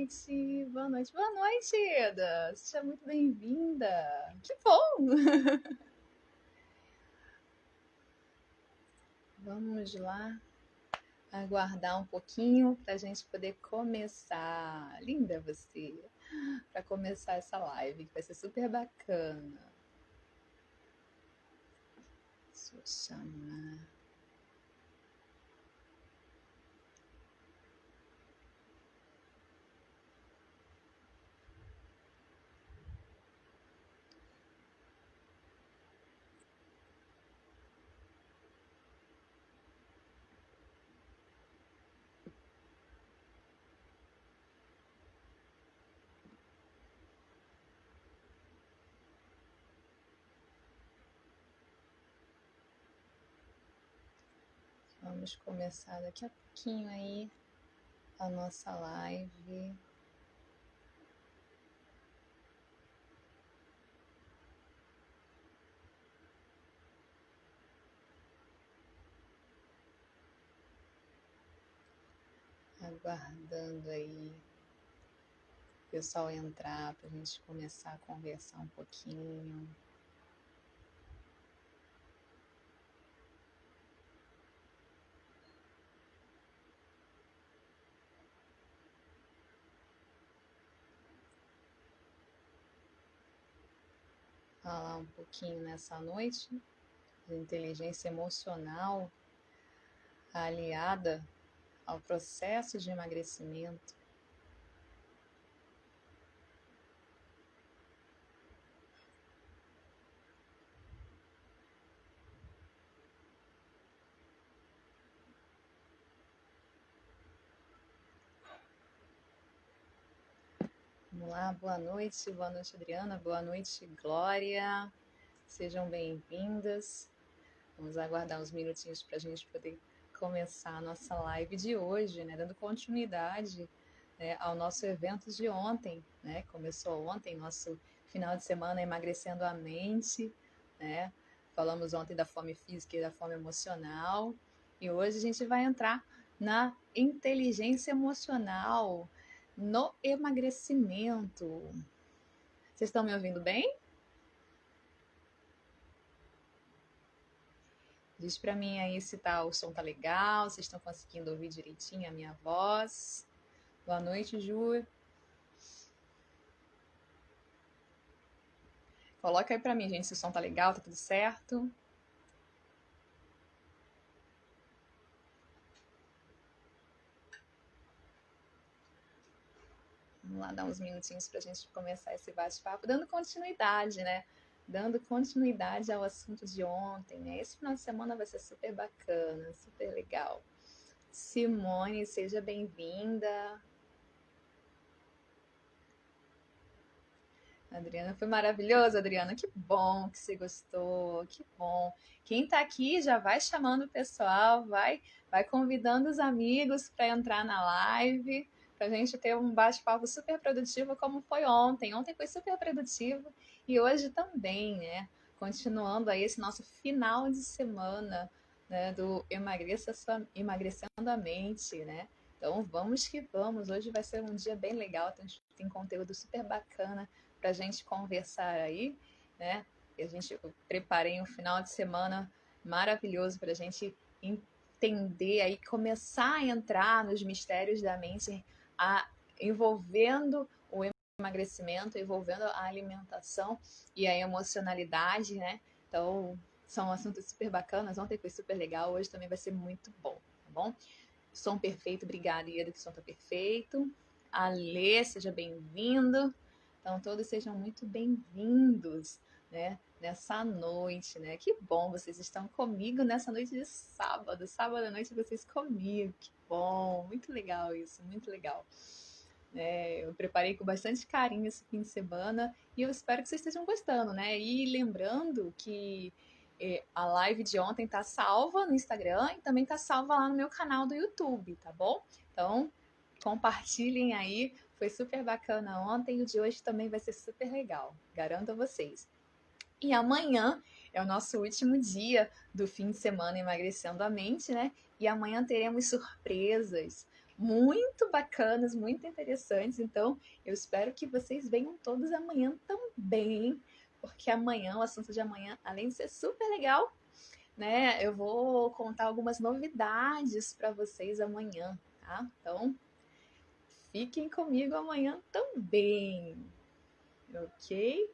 noite, boa noite, Eda. Seja muito bem-vinda. Que bom! Vamos lá aguardar um pouquinho para a gente poder começar. Linda você! Para começar essa live, que vai ser super bacana. Deixa eu chamar. Vamos começar daqui a pouquinho aí a nossa live. Aguardando aí o pessoal entrar para a gente começar a conversar um pouquinho. Falar um pouquinho nessa noite de inteligência emocional aliada ao processo de emagrecimento. Vamos lá, boa noite Adriana, boa noite Glória, sejam bem-vindas. Vamos aguardar uns minutinhos para a gente poder começar a nossa live de hoje, né? Dando continuidade, né, ao nosso evento de ontem, né? Começou ontem, nosso final de semana emagrecendo a mente, né? Falamos ontem da fome física e da fome emocional, e hoje a gente vai entrar na inteligência emocional, no emagrecimento. Vocês estão me ouvindo bem? Diz pra mim aí se o som tá legal, vocês estão conseguindo ouvir direitinho a minha voz. Boa noite, Ju. Coloca aí pra mim, gente, se o som tá legal, tá tudo certo. Vamos lá dar uns minutinhos pra gente começar esse bate-papo, dando continuidade, né? Dando continuidade ao assunto de ontem, né? Esse final de semana vai ser super bacana, super legal. Simone, seja bem-vinda. Adriana, foi maravilhoso, Adriana. Que bom que você gostou, que bom. Quem tá aqui já vai chamando o pessoal, vai convidando os amigos para entrar na live, para a gente ter um bate-papo super produtivo como foi ontem. Ontem foi super produtivo e hoje também, né? Continuando aí esse nosso final de semana, né, do Emagrecendo a Mente, né? Então vamos que vamos. Hoje vai ser um dia bem legal, tem conteúdo super bacana para a gente conversar aí, né? Eu preparei um final de semana maravilhoso para a gente entender aí, começar a entrar nos mistérios da mente, envolvendo o emagrecimento, envolvendo a alimentação e a emocionalidade, né? Então, são assuntos super bacanas. Ontem foi super legal, hoje também vai ser muito bom, tá bom? Som perfeito, obrigada, Ieda, que o som tá perfeito. Alê, seja bem-vindo. Então, todos sejam muito bem-vindos, né, nessa noite, né? Que bom, vocês estão comigo nessa noite de sábado. Sábado à noite vocês comigo, que bom. Muito legal isso, muito legal. Eu preparei com bastante carinho esse fim de semana e eu espero que vocês estejam gostando, né? E lembrando que a live de ontem tá salva no Instagram e também tá salva lá no meu canal do YouTube, tá bom? Então, compartilhem aí. Foi super bacana ontem e o de hoje também vai ser super legal, garanto a vocês. E amanhã é o nosso último dia do fim de semana emagrecendo a mente, né? E amanhã teremos surpresas. muito bacanas, muito interessantes. Então, eu espero que vocês venham todos amanhã também, porque amanhã, o assunto de amanhã, além de ser super legal, né, eu vou contar algumas novidades para vocês amanhã, tá? Então, fiquem comigo amanhã também, ok?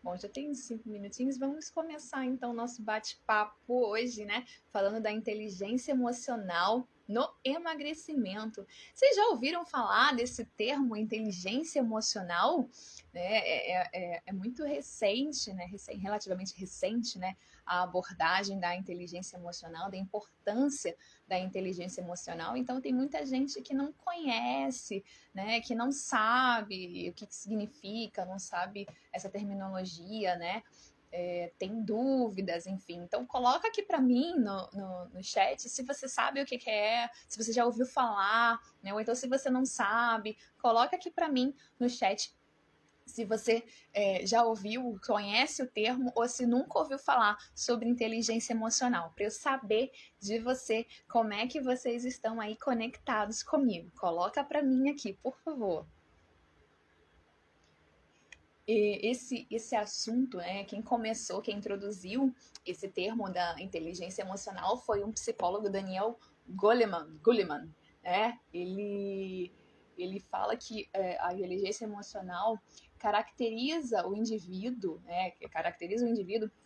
Bom, já tem 5 minutinhos, vamos começar então o nosso bate-papo hoje, né? Falando da inteligência emocional no emagrecimento. Vocês já ouviram falar desse termo inteligência emocional? É muito recente, né? Relativamente recente, né? A abordagem da inteligência emocional, da importância da inteligência emocional. Então, tem muita gente que não conhece, né? Que não sabe o que significa, não sabe essa terminologia, né? Tem dúvidas, enfim. Então, coloca aqui para mim no chat se você sabe o que é, se você já ouviu falar, né? Ou então, se você não sabe, coloca aqui para mim no chat se você já ouviu, conhece o termo, ou se nunca ouviu falar sobre inteligência emocional, para eu saber de você como é que vocês estão aí conectados comigo. Coloca para mim aqui, por favor. Esse assunto, né, quem começou, quem introduziu esse termo da inteligência emocional foi um psicólogo, Daniel Goleman, né? Ele fala que a inteligência emocional caracteriza o indivíduo, né,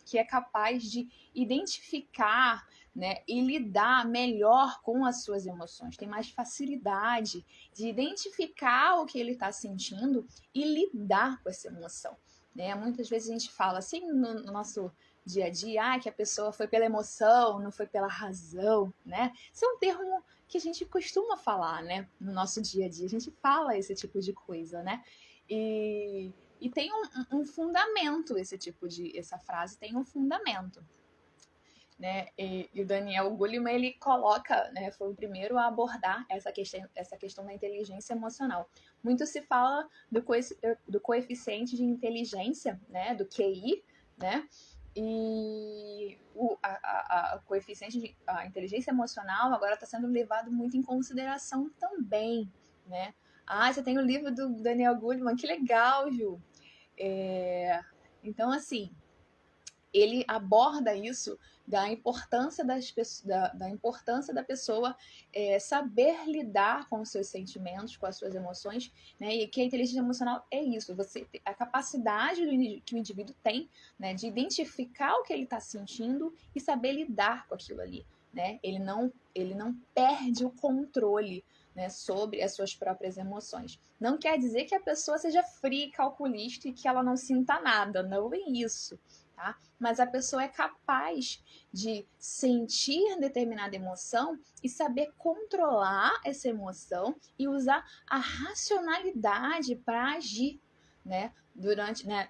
que é capaz de identificar, né, e lidar melhor com as suas emoções, tem mais facilidade de identificar o que ele está sentindo e lidar com essa emoção, né? Muitas vezes a gente fala assim no nosso dia a dia, que a pessoa foi pela emoção, não foi pela razão, né? Isso é um termo que a gente costuma falar, né? No nosso dia a dia, a gente fala esse tipo de coisa, né? E tem um fundamento essa frase tem um fundamento, né? E o Daniel Goleman, ele coloca, né, foi o primeiro a abordar essa questão da inteligência emocional. Muito se fala do coeficiente de inteligência, né, do QI, né? E a coeficiente de a inteligência emocional agora está sendo levado muito em consideração também, né? Ah, você tem o livro do Daniel Goleman, que legal, Ju! Então, assim, ele aborda isso da importância da pessoa saber lidar com os seus sentimentos, com as suas emoções, né? E que a inteligência emocional é isso, a capacidade que o indivíduo tem, né, de identificar o que ele está sentindo e saber lidar com aquilo ali, né? Ele não perde o controle, né, sobre as suas próprias emoções. Não quer dizer que a pessoa seja fria e calculista e que ela não sinta nada, não é isso. Tá? Mas a pessoa é capaz de sentir determinada emoção e saber controlar essa emoção e usar a racionalidade para agir, né,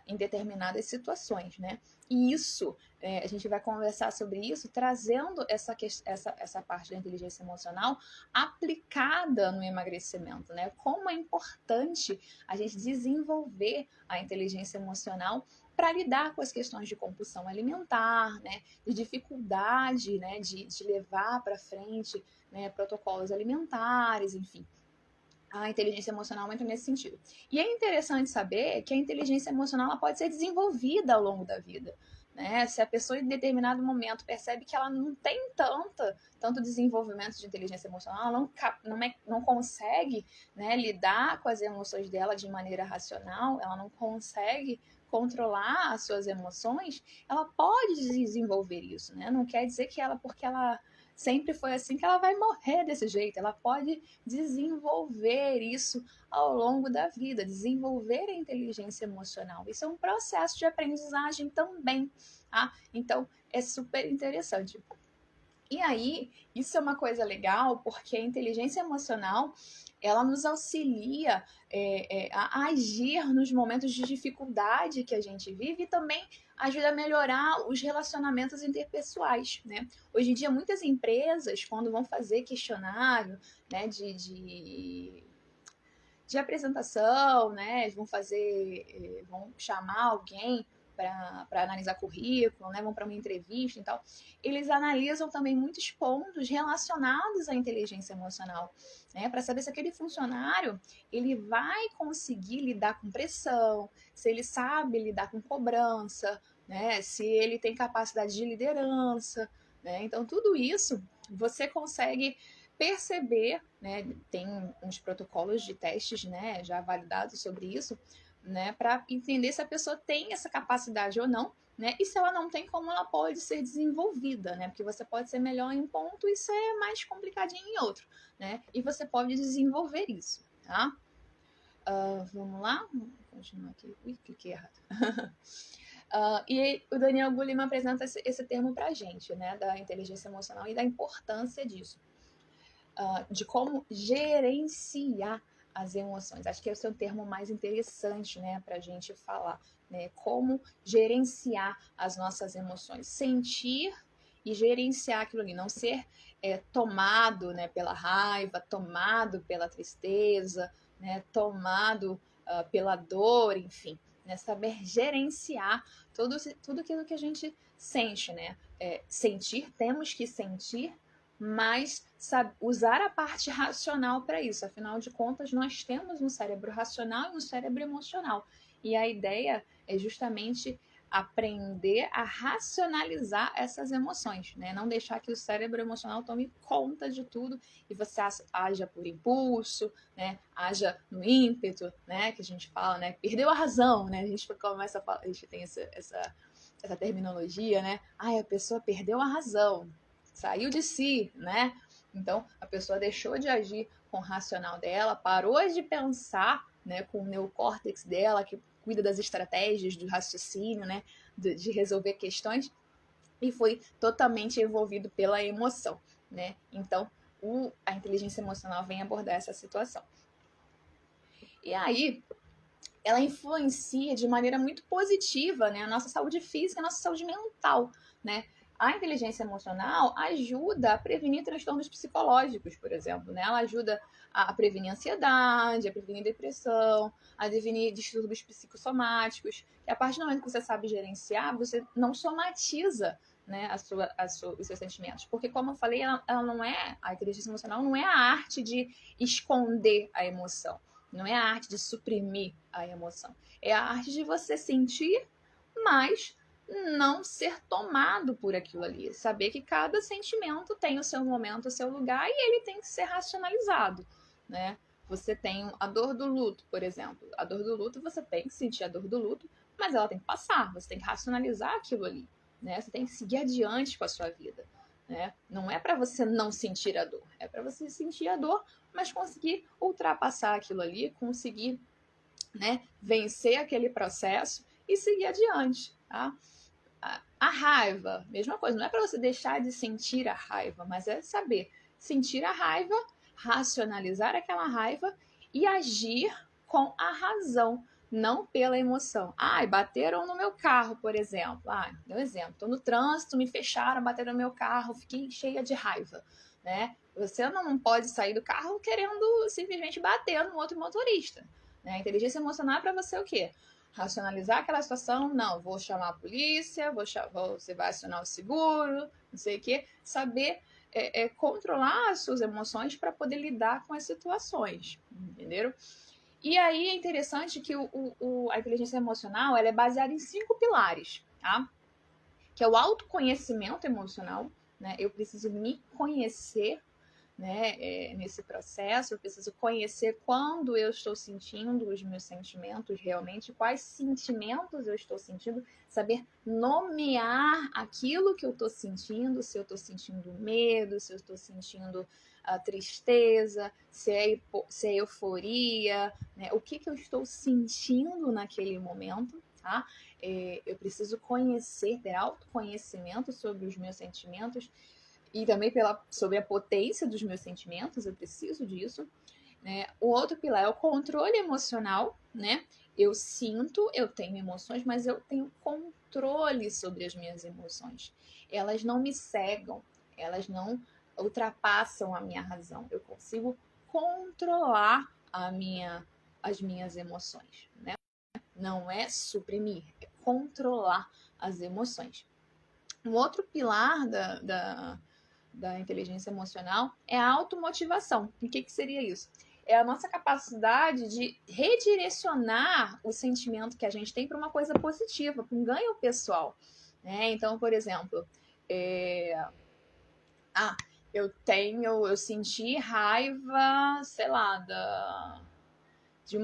em determinadas situações, né? E isso, a gente vai conversar sobre isso, trazendo essa parte da inteligência emocional aplicada no emagrecimento, né? Como é importante a gente desenvolver a inteligência emocional para lidar com as questões de compulsão alimentar, né, de dificuldade, né, de levar para frente, né, protocolos alimentares, enfim. A inteligência emocional entra nesse sentido. E é interessante saber que a inteligência emocional ela pode ser desenvolvida ao longo da vida. Né? Se a pessoa em determinado momento percebe que ela não tem tanto desenvolvimento de inteligência emocional, ela não consegue, né, lidar com as emoções dela de maneira racional, ela não consegue controlar as suas emoções, ela pode desenvolver isso, né? Não quer dizer que porque ela sempre foi assim, que ela vai morrer desse jeito. Ela pode desenvolver isso ao longo da vida, desenvolver a inteligência emocional. Isso é um processo de aprendizagem também, tá? Então, é super interessante. E aí, isso é uma coisa legal, porque a inteligência emocional, ela nos auxilia a agir nos momentos de dificuldade que a gente vive e também ajuda a melhorar os relacionamentos interpessoais, né? Hoje em dia, muitas empresas, quando vão fazer questionário, né, de apresentação, né, vão chamar alguém para analisar currículo, né, vão para uma entrevista e tal, eles analisam também muitos pontos relacionados à inteligência emocional, né, para saber se aquele funcionário ele vai conseguir lidar com pressão, se ele sabe lidar com cobrança, né, se ele tem capacidade de liderança, né, então tudo isso você consegue perceber, né, tem uns protocolos de testes, né, já validados sobre isso, né, para entender se a pessoa tem essa capacidade ou não, né, e se ela não tem, como ela pode ser desenvolvida, né, porque você pode ser melhor em um ponto e ser mais complicadinho em outro, né, e você pode desenvolver isso, tá? Vamos lá? Vou continuar aqui. Ui, cliquei errado. E o Daniel Goleman apresenta esse termo para a gente, né, da inteligência emocional e da importância disso. De como gerenciar as emoções. Acho que esse é o termo mais interessante, né, para a gente falar, né? Como gerenciar as nossas emoções, sentir e gerenciar aquilo ali, não ser tomado, né, pela raiva, tomado pela tristeza, né, tomado pela dor, enfim, né, saber gerenciar tudo aquilo que a gente sente, né? Sentir, temos que sentir, mas usar a parte racional para isso. Afinal de contas, nós temos um cérebro racional e um cérebro emocional. E a ideia é justamente aprender a racionalizar essas emoções, né? Não deixar que o cérebro emocional tome conta de tudo e você haja por impulso, né? Haja no ímpeto, né? Que a gente fala, né? Perdeu a razão, né? A gente começa a falar, a gente tem essa terminologia, né? A pessoa perdeu a razão, saiu de si, né? Então, a pessoa deixou de agir com o racional dela, parou de pensar, né, com o neocórtex dela, que cuida das estratégias, do raciocínio, né, de resolver questões, e foi totalmente envolvido pela emoção, né? Então, a inteligência emocional vem abordar essa situação. E aí, ela influencia de maneira muito positiva, né, a nossa saúde física e a nossa saúde mental, né? A inteligência emocional ajuda a prevenir transtornos psicológicos, por exemplo, né? Ela ajuda a prevenir ansiedade, a prevenir depressão, a prevenir distúrbios psicossomáticos. E a partir do momento que você sabe gerenciar, você não somatiza, né, os seus sentimentos. Porque, como eu falei, ela não é, a inteligência emocional não é a arte de esconder a emoção. Não é a arte de suprimir a emoção. É a arte de você sentir, mas não ser tomado por aquilo ali. Saber que cada sentimento tem o seu momento, o seu lugar, e ele tem que ser racionalizado, né? Você tem a dor do luto, por exemplo. A dor do luto, você tem que sentir a dor do luto, mas ela tem que passar. Você tem que racionalizar aquilo ali, né? Você tem que seguir adiante com a sua vida, né? Não é para você não sentir a dor, é para você sentir a dor, mas conseguir ultrapassar aquilo ali, conseguir, né, vencer aquele processo e seguir adiante, tá? A raiva, mesma coisa, não é para você deixar de sentir a raiva, mas é saber sentir a raiva, racionalizar aquela raiva e agir com a razão, não pela emoção. Bateram no meu carro, por exemplo. Deu um exemplo. Estou no trânsito, me fecharam, bateram no meu carro, fiquei cheia de raiva, né? Você não pode sair do carro querendo simplesmente bater no outro motorista, né? A inteligência emocional é para você o quê? Racionalizar aquela situação, não, vou chamar a polícia, você vai acionar o seguro, não sei o quê. Saber controlar as suas emoções para poder lidar com as situações, entenderam? E aí é interessante que a inteligência emocional ela é baseada em 5 pilares, tá? Que é o autoconhecimento emocional, né? Eu preciso me conhecer, né, nesse processo, eu preciso conhecer quando eu estou sentindo os meus sentimentos realmente, quais sentimentos eu estou sentindo, saber nomear aquilo que eu estou sentindo, se eu estou sentindo medo, se eu estou sentindo a tristeza, se é euforia, né, o que eu estou sentindo naquele momento, tá? Eu preciso conhecer, ter autoconhecimento sobre os meus sentimentos, e também sobre a potência dos meus sentimentos, eu preciso disso, né? O outro pilar é o controle emocional, né? Eu sinto, eu tenho emoções, mas eu tenho controle sobre as minhas emoções. Elas não me cegam, elas não ultrapassam a minha razão. Eu consigo controlar as minhas emoções, né? Não é suprimir, é controlar as emoções. Um outro pilar da inteligência emocional é a automotivação. E o que seria isso? É a nossa capacidade de redirecionar o sentimento que a gente tem para uma coisa positiva, para um ganho pessoal. Né? Então, por exemplo, eu senti raiva, sei lá, de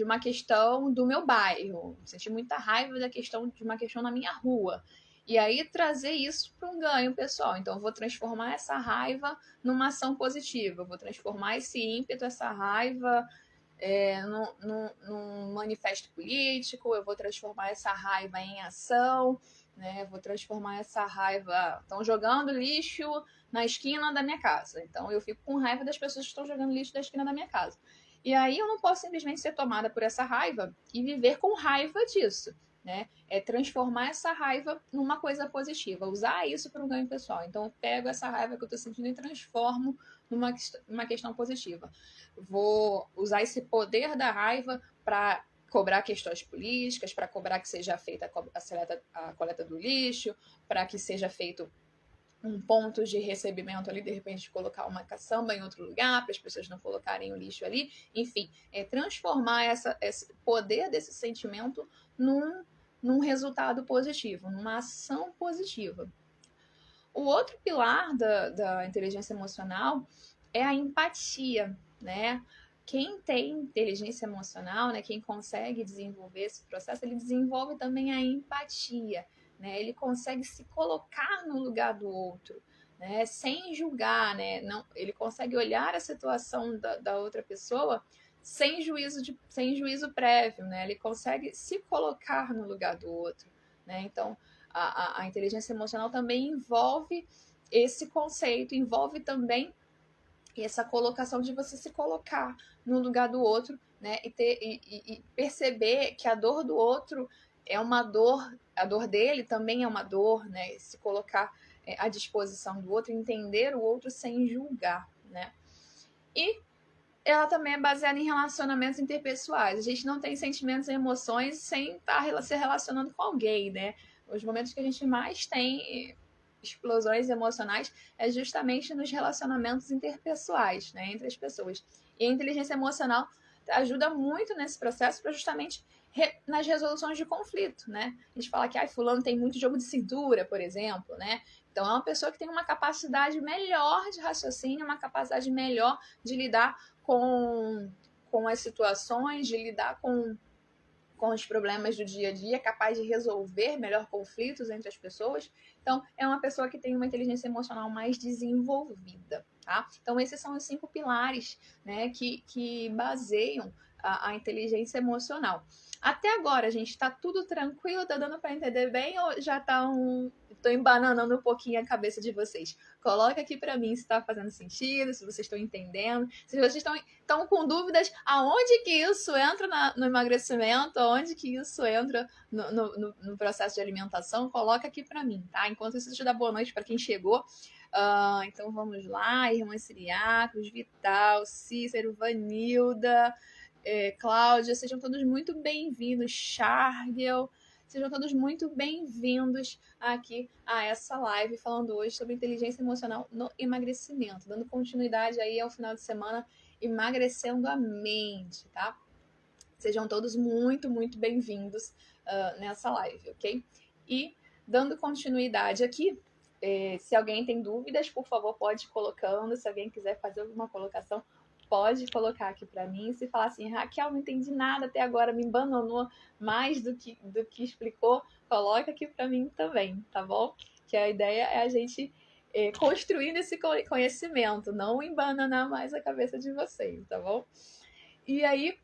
uma questão do meu bairro. Senti muita raiva de uma questão na minha rua. E aí trazer isso para um ganho pessoal. Então, eu vou transformar essa raiva numa ação positiva. Eu vou transformar esse ímpeto, essa raiva, num manifesto político. Eu vou transformar essa raiva em ação. Né? Eu vou transformar essa raiva... Estão jogando lixo na esquina da minha casa. Então, eu fico com raiva das pessoas que estão jogando lixo na esquina da minha casa. E aí eu não posso simplesmente ser tomada por essa raiva e viver com raiva disso. Né? É transformar essa raiva numa coisa positiva, usar isso para um ganho pessoal. Então, eu pego essa raiva que eu estou sentindo e transformo numa questão positiva. Vou usar esse poder da raiva para cobrar questões políticas, para cobrar que seja feita a coleta do lixo, para que seja feito um ponto de recebimento ali, de repente colocar uma caçamba em outro lugar, para as pessoas não colocarem o lixo ali. Enfim, é transformar esse poder desse sentimento num resultado positivo, numa ação positiva. O outro pilar da inteligência emocional é a empatia, né? Quem tem inteligência emocional, né, quem consegue desenvolver esse processo, ele desenvolve também a empatia, né? Ele consegue se colocar no lugar do outro, né? Sem julgar, né? Não, ele consegue olhar a situação da outra pessoa sem juízo prévio, né? Ele consegue se colocar no lugar do outro, né? Então, a inteligência emocional também envolve esse conceito, envolve também essa colocação de você se colocar no lugar do outro, né? E perceber que a dor do outro é uma dor, a dor dele também é uma dor, né? Se colocar à disposição do outro, entender o outro sem julgar, né? E ela também é baseada em relacionamentos interpessoais. A gente não tem sentimentos e emoções sem estar se relacionando com alguém, né? Os momentos que a gente mais tem explosões emocionais é justamente nos relacionamentos interpessoais, né, entre as pessoas. E a inteligência emocional ajuda muito nesse processo para justamente nas resoluções de conflito, né? A gente fala que fulano tem muito jogo de cintura, por exemplo, né? Então é uma pessoa que tem uma capacidade melhor de raciocínio, uma capacidade melhor de lidar com as situações, de lidar com os problemas do dia a dia, capaz de resolver melhor conflitos entre as pessoas. Então, é uma pessoa que tem uma inteligência emocional mais desenvolvida, tá? Então, esses são os 5 pilares, né, que baseiam a inteligência emocional. Até agora, gente, tá tudo tranquilo? Tá dando para entender bem ou já tô embananando um pouquinho a cabeça de vocês? Coloca aqui para mim se tá fazendo sentido, se vocês estão entendendo, se vocês estão com dúvidas aonde que isso entra no emagrecimento, aonde que isso entra no processo de alimentação, coloca aqui para mim, tá? Enquanto isso, deixa eu dar boa noite para quem chegou. Então vamos lá, irmã Siriacos, Vital, Cícero, Vanilda, Cláudia, sejam todos muito bem-vindos, Chargel, sejam todos muito bem-vindos aqui a essa live falando hoje sobre inteligência emocional no emagrecimento, dando continuidade aí ao final de semana emagrecendo a mente, tá? Sejam todos muito, muito bem-vindos nessa live, ok? E dando continuidade aqui, se alguém tem dúvidas, por favor, pode ir colocando. Se alguém quiser fazer alguma colocação, pode colocar aqui para mim. Se falar assim, Raquel, não entendi nada até agora, me abandonou mais do que explicou, coloca aqui para mim também, tá bom? Que a ideia é a gente construindo esse conhecimento, não embananar mais a cabeça de vocês, tá bom? E aí,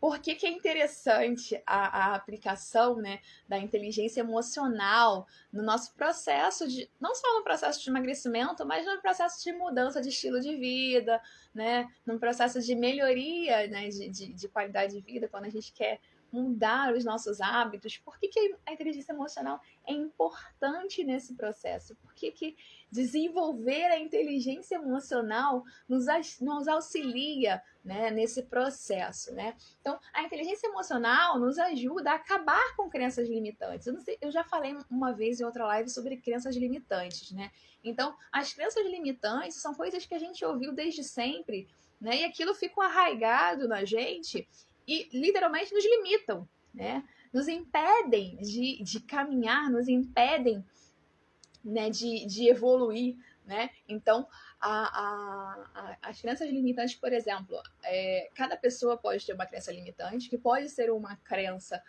por que é interessante a aplicação, né, da inteligência emocional no nosso processo não só no processo de emagrecimento, mas no processo de mudança de estilo de vida, né, no processo de melhoria, né, de qualidade de vida, quando a gente quer mudar os nossos hábitos. Por que a inteligência emocional é importante nesse processo? Por que desenvolver a inteligência emocional nos auxilia, né, nesse processo, né? Então, a inteligência emocional nos ajuda a acabar com crenças limitantes. Eu não sei, eu já falei uma vez em outra live sobre crenças limitantes, né? Então, as crenças limitantes são coisas que a gente ouviu desde sempre, né? E aquilo ficou arraigado na gente e literalmente nos limitam, né? Nos impedem de caminhar, nos impedem, né, de evoluir, né? Então, as crenças limitantes, por exemplo, cada pessoa pode ter uma crença limitante, que pode ser uma crença,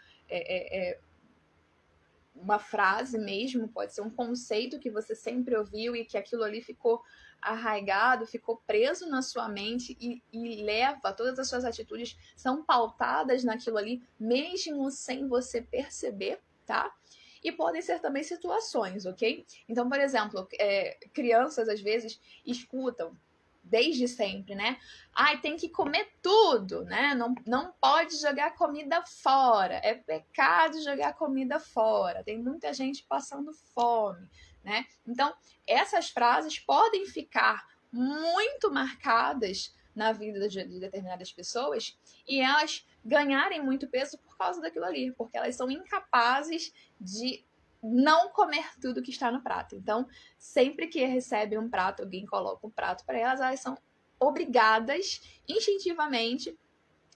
uma frase mesmo, pode ser um conceito que você sempre ouviu e que aquilo ali ficou arraigado, ficou preso na sua mente e leva, todas as suas atitudes são pautadas naquilo ali, mesmo sem você perceber, tá? E podem ser também situações, ok? Então, por exemplo, crianças às vezes escutam desde sempre, né? Ai, tem que comer tudo, né? Não pode jogar comida fora. É pecado jogar comida fora. Tem muita gente passando fome, né? Então, essas frases podem ficar muito marcadas na vida de determinadas pessoas e elas ganharem muito peso por causa daquilo ali, porque elas são incapazes de não comer tudo que está no prato. Então, sempre que recebem um prato, alguém coloca um prato para elas, elas são obrigadas instintivamente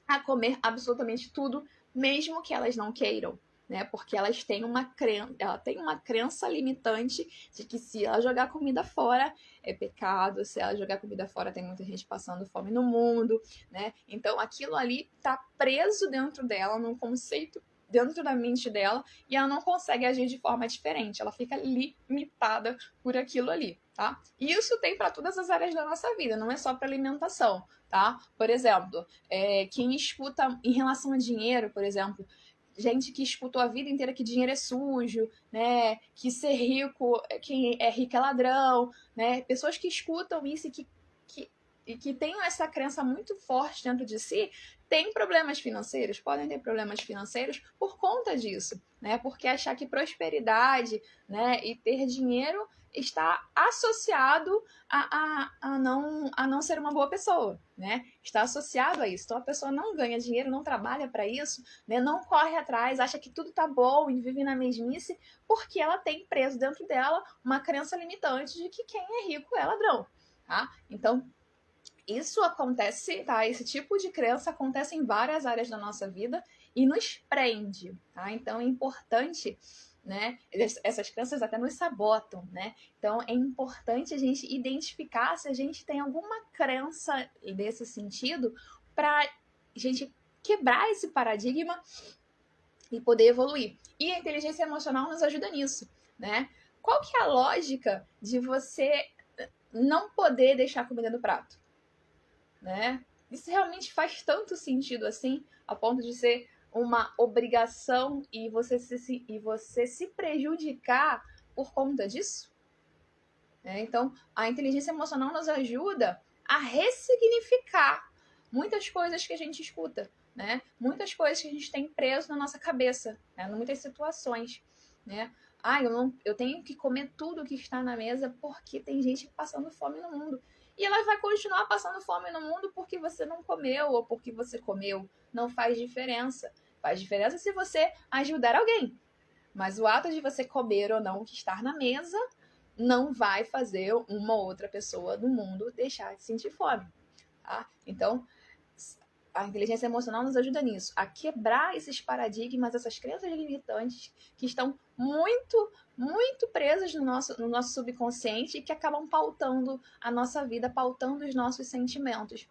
a comer absolutamente tudo, mesmo que elas não queiram, né? Porque elas têm ela tem uma crença limitante de que se ela jogar comida fora é pecado, se ela jogar comida fora tem muita gente passando fome no mundo, né? Então aquilo ali tá preso dentro dela num conceito dentro da mente dela e ela não consegue agir de forma diferente, ela fica limitada por aquilo ali, tá? E isso tem para todas as áreas da nossa vida, não é só para alimentação, tá? Por exemplo, quem escuta em relação a dinheiro, por exemplo, gente que escutou a vida inteira que dinheiro é sujo, né? Que ser rico, quem é rico é ladrão, né? Pessoas que escutam isso e que tenham essa crença muito forte dentro de si, têm problemas financeiros, podem ter problemas financeiros por conta disso, né? Porque achar que prosperidade, né, e ter dinheiro está associado a não ser uma boa pessoa, né? Está associado a isso. Então a pessoa não ganha dinheiro, não trabalha para isso, né? Não corre atrás, acha que tudo tá bom e vive na mesmice, porque ela tem preso dentro dela uma crença limitante de que quem é rico é ladrão, tá? Então isso acontece, tá? Esse tipo de crença acontece em várias áreas da nossa vida e nos prende, tá? Então é importante, né? Essas crenças até nos sabotam, né? Então é importante a gente identificar se a gente tem alguma crença desse sentido para a gente quebrar esse paradigma e poder evoluir. E a inteligência emocional nos ajuda nisso, né? Qual que é a lógica de você não poder deixar comida no prato? Né? Isso realmente faz tanto sentido assim, a ponto de ser uma obrigação e você se prejudicar por conta disso? Então, a inteligência emocional nos ajuda a ressignificar muitas coisas que a gente escuta, né? Muitas coisas que a gente tem preso na nossa cabeça, né? Em muitas situações, né? Eu tenho que comer tudo que está na mesa porque tem gente passando fome no mundo. E ela vai continuar passando fome no mundo porque você não comeu ou porque você comeu. Não faz diferença. Faz diferença se você ajudar alguém. Mas o ato de você comer ou não o que está na mesa não vai fazer uma outra pessoa do mundo deixar de sentir fome, tá? Então, a inteligência emocional nos ajuda nisso, a quebrar esses paradigmas, essas crenças limitantes que estão muito, muito presas no nosso subconsciente e que acabam pautando a nossa vida, pautando os nossos sentimentos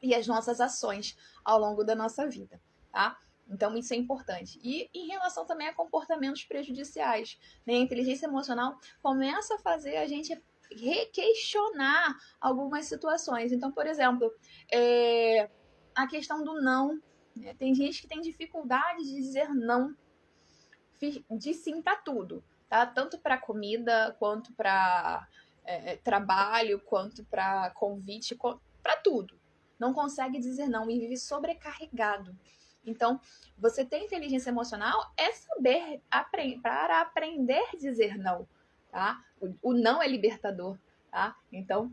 e as nossas ações ao longo da nossa vida, tá? Então, isso é importante. E em relação também a comportamentos prejudiciais, né? A inteligência emocional começa a fazer a gente requestionar algumas situações. Então, por exemplo, a questão do não. Né? Tem gente que tem dificuldade de dizer não, de sim para tudo, tá? Tanto para comida, quanto para trabalho, quanto para convite, para tudo. Não consegue dizer não e vive sobrecarregado. Então, você ter inteligência emocional é saber para aprender a dizer não, tá? O não é libertador, tá? Então,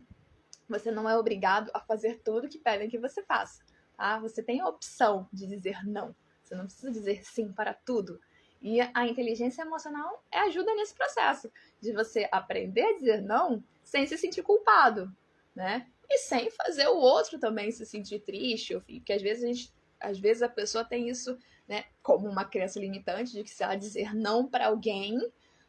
você não é obrigado a fazer tudo que pedem que você faça, tá? Você tem a opção de dizer não. Você não precisa dizer sim para tudo. E a inteligência emocional ajuda nesse processo de você aprender a dizer não sem se sentir culpado, né? E sem fazer o outro também se sentir triste, porque às vezes a pessoa tem isso, né, como uma crença limitante de que se ela dizer não para alguém,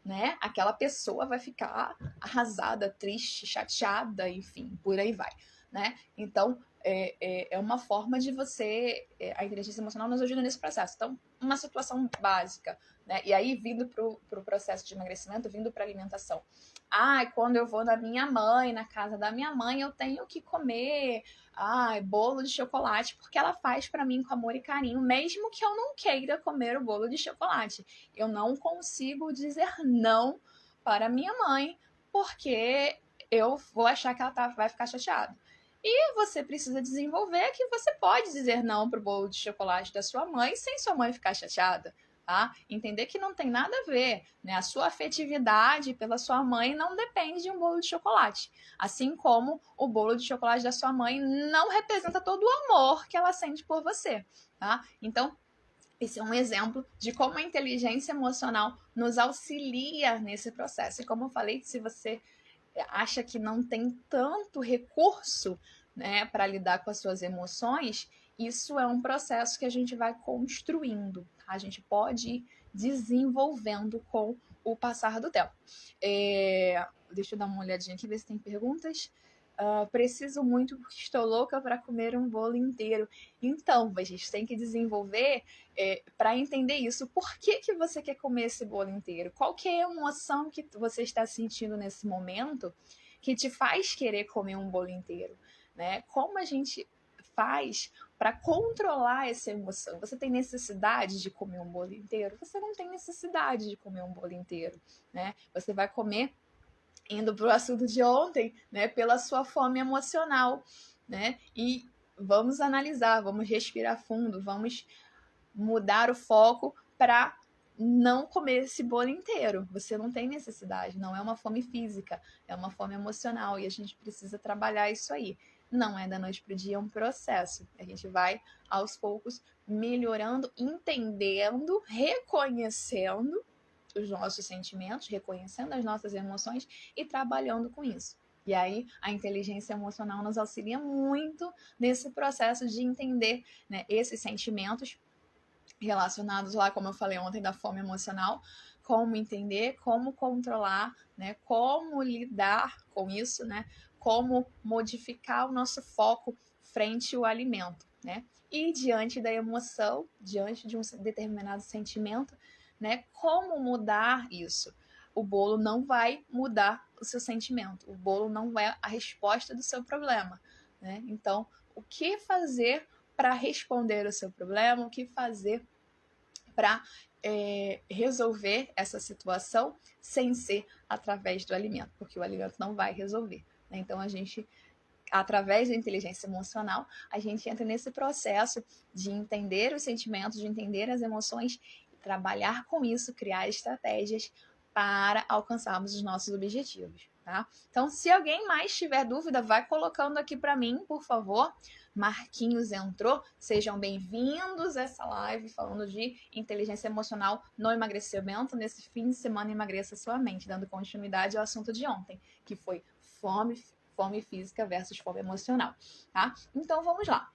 né, aquela pessoa vai ficar arrasada, triste, chateada, enfim, por aí vai, né? Então, é uma forma de você... a inteligência emocional nos ajuda nesse processo. Então, uma situação básica, né? E aí, vindo pro processo de emagrecimento, vindo para alimentação. Quando eu vou na minha mãe, na casa da minha mãe, eu tenho que comer bolo de chocolate, porque ela faz para mim com amor e carinho, mesmo que eu não queira comer o bolo de chocolate. Eu não consigo dizer não para minha mãe, porque eu vou achar que ela vai ficar chateada. E você precisa desenvolver que você pode dizer não pro bolo de chocolate da sua mãe sem sua mãe ficar chateada. Tá? Entender que não tem nada a ver, né? A sua afetividade pela sua mãe não depende de um bolo de chocolate. Assim como o bolo de chocolate da sua mãe não representa todo o amor que ela sente por você, tá? Então, esse é um exemplo de como a inteligência emocional nos auxilia nesse processo. E como eu falei, se você acha que não tem tanto recurso, né, para lidar com as suas emoções, isso é um processo que a gente vai construindo, tá? A gente pode ir desenvolvendo com o passar do tempo. Deixa eu dar uma olhadinha aqui, ver se tem perguntas. Preciso muito porque estou louca para comer um bolo inteiro. Então, a gente tem que desenvolver para entender isso. Por que você quer comer esse bolo inteiro? Qual que é a emoção que você está sentindo nesse momento que te faz querer comer um bolo inteiro, né? Como a gente faz para controlar essa emoção? Você tem necessidade de comer um bolo inteiro? Você não tem necessidade de comer um bolo inteiro, né? Você vai comer, indo para o assunto de ontem, né, pela sua fome emocional, né? E vamos analisar, vamos respirar fundo, vamos mudar o foco para não comer esse bolo inteiro. Você não tem necessidade, não é uma fome física, é uma fome emocional e a gente precisa trabalhar isso aí. Não é da noite para o dia, é um processo. A gente vai aos poucos melhorando, entendendo, reconhecendo os nossos sentimentos, reconhecendo as nossas emoções e trabalhando com isso. E aí, a inteligência emocional nos auxilia muito nesse processo de entender, né, esses sentimentos relacionados lá, como eu falei ontem, da fome emocional, como entender, como controlar, né, como lidar com isso, né, como modificar o nosso foco frente ao alimento, né? E diante da emoção, diante de um determinado sentimento, né, como mudar isso? O bolo não vai mudar o seu sentimento, o bolo não é a resposta do seu problema, né? Então, o que fazer para responder o seu problema, o que fazer para resolver essa situação sem ser através do alimento, porque o alimento não vai resolver, né? Então, a gente, através da inteligência emocional, a gente entra nesse processo de entender os sentimentos, de entender as emoções, trabalhar com isso, criar estratégias para alcançarmos os nossos objetivos, tá? Então, se alguém mais tiver dúvida, vai colocando aqui para mim, por favor. Marquinhos entrou, sejam bem-vindos a essa live falando de inteligência emocional no emagrecimento. Nesse fim de semana, emagreça sua mente, dando continuidade ao assunto de ontem, que foi fome física versus fome emocional, tá? Então, vamos lá.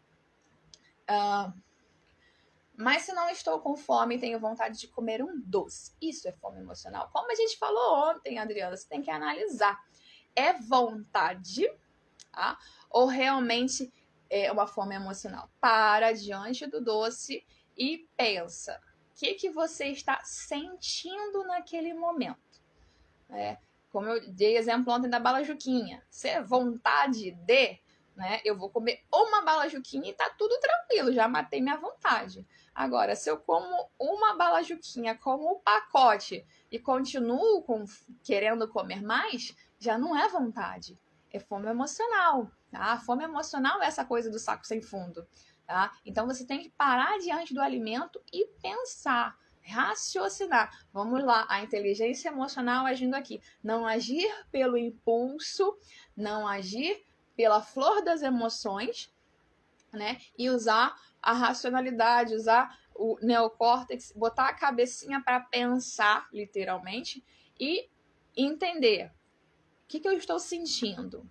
Mas se não estou com fome e tenho vontade de comer um doce, isso é fome emocional. Como a gente falou ontem, Adriana, você tem que analisar. É vontade, tá? Ou realmente é uma fome emocional? Para diante do doce e pensa. O que você está sentindo naquele momento? Como eu dei exemplo ontem da bala Juquinha. Se é vontade de, né? Eu vou comer uma bala Juquinha e tá tudo tranquilo, já matei minha vontade. Agora, se eu como uma bala Juquinha, como um pacote e continuo querendo comer mais, já não é vontade, é fome emocional. Tá? A fome emocional é essa coisa do saco sem fundo. tá? Então você tem que parar diante do alimento e pensar, raciocinar. Vamos lá, a inteligência emocional agindo aqui. Não agir pelo impulso, não agir pela flor das emoções, né? E usar a racionalidade, usar o neocórtex, botar a cabecinha para pensar, literalmente, e entender o que eu estou sentindo.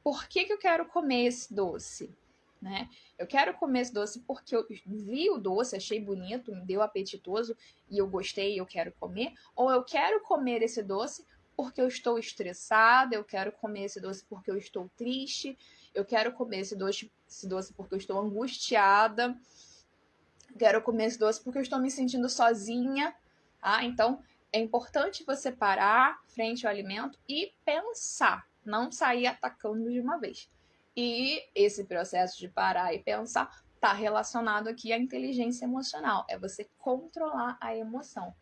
Por que eu quero comer esse doce? Né? Eu quero comer esse doce porque eu vi o doce, achei bonito, me deu apetitoso e eu gostei, eu quero comer. Ou eu quero comer esse doce porque eu estou estressada, eu quero comer esse doce porque eu estou triste, eu quero comer esse doce porque eu estou angustiada, quero comer esse doce porque eu estou me sentindo sozinha. Tá? Então, é importante você parar frente ao alimento e pensar, não sair atacando de uma vez. E esse processo de parar e pensar está relacionado aqui à inteligência emocional. É você controlar a emoção.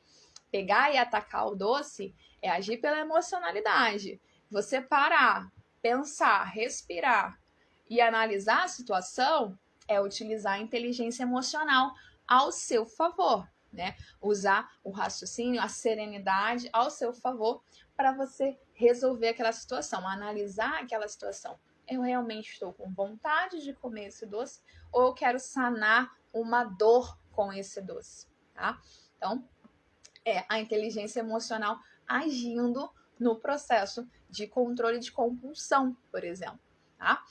Pegar e atacar o doce é agir pela emocionalidade. Você parar, pensar, respirar e analisar a situação é utilizar a inteligência emocional ao seu favor, né? Usar o raciocínio, a serenidade ao seu favor para você resolver aquela situação, analisar aquela situação. Eu realmente estou com vontade de comer esse doce ou eu quero sanar uma dor com esse doce, tá? Então, é a inteligência emocional agindo no processo de controle de compulsão, por exemplo, tá?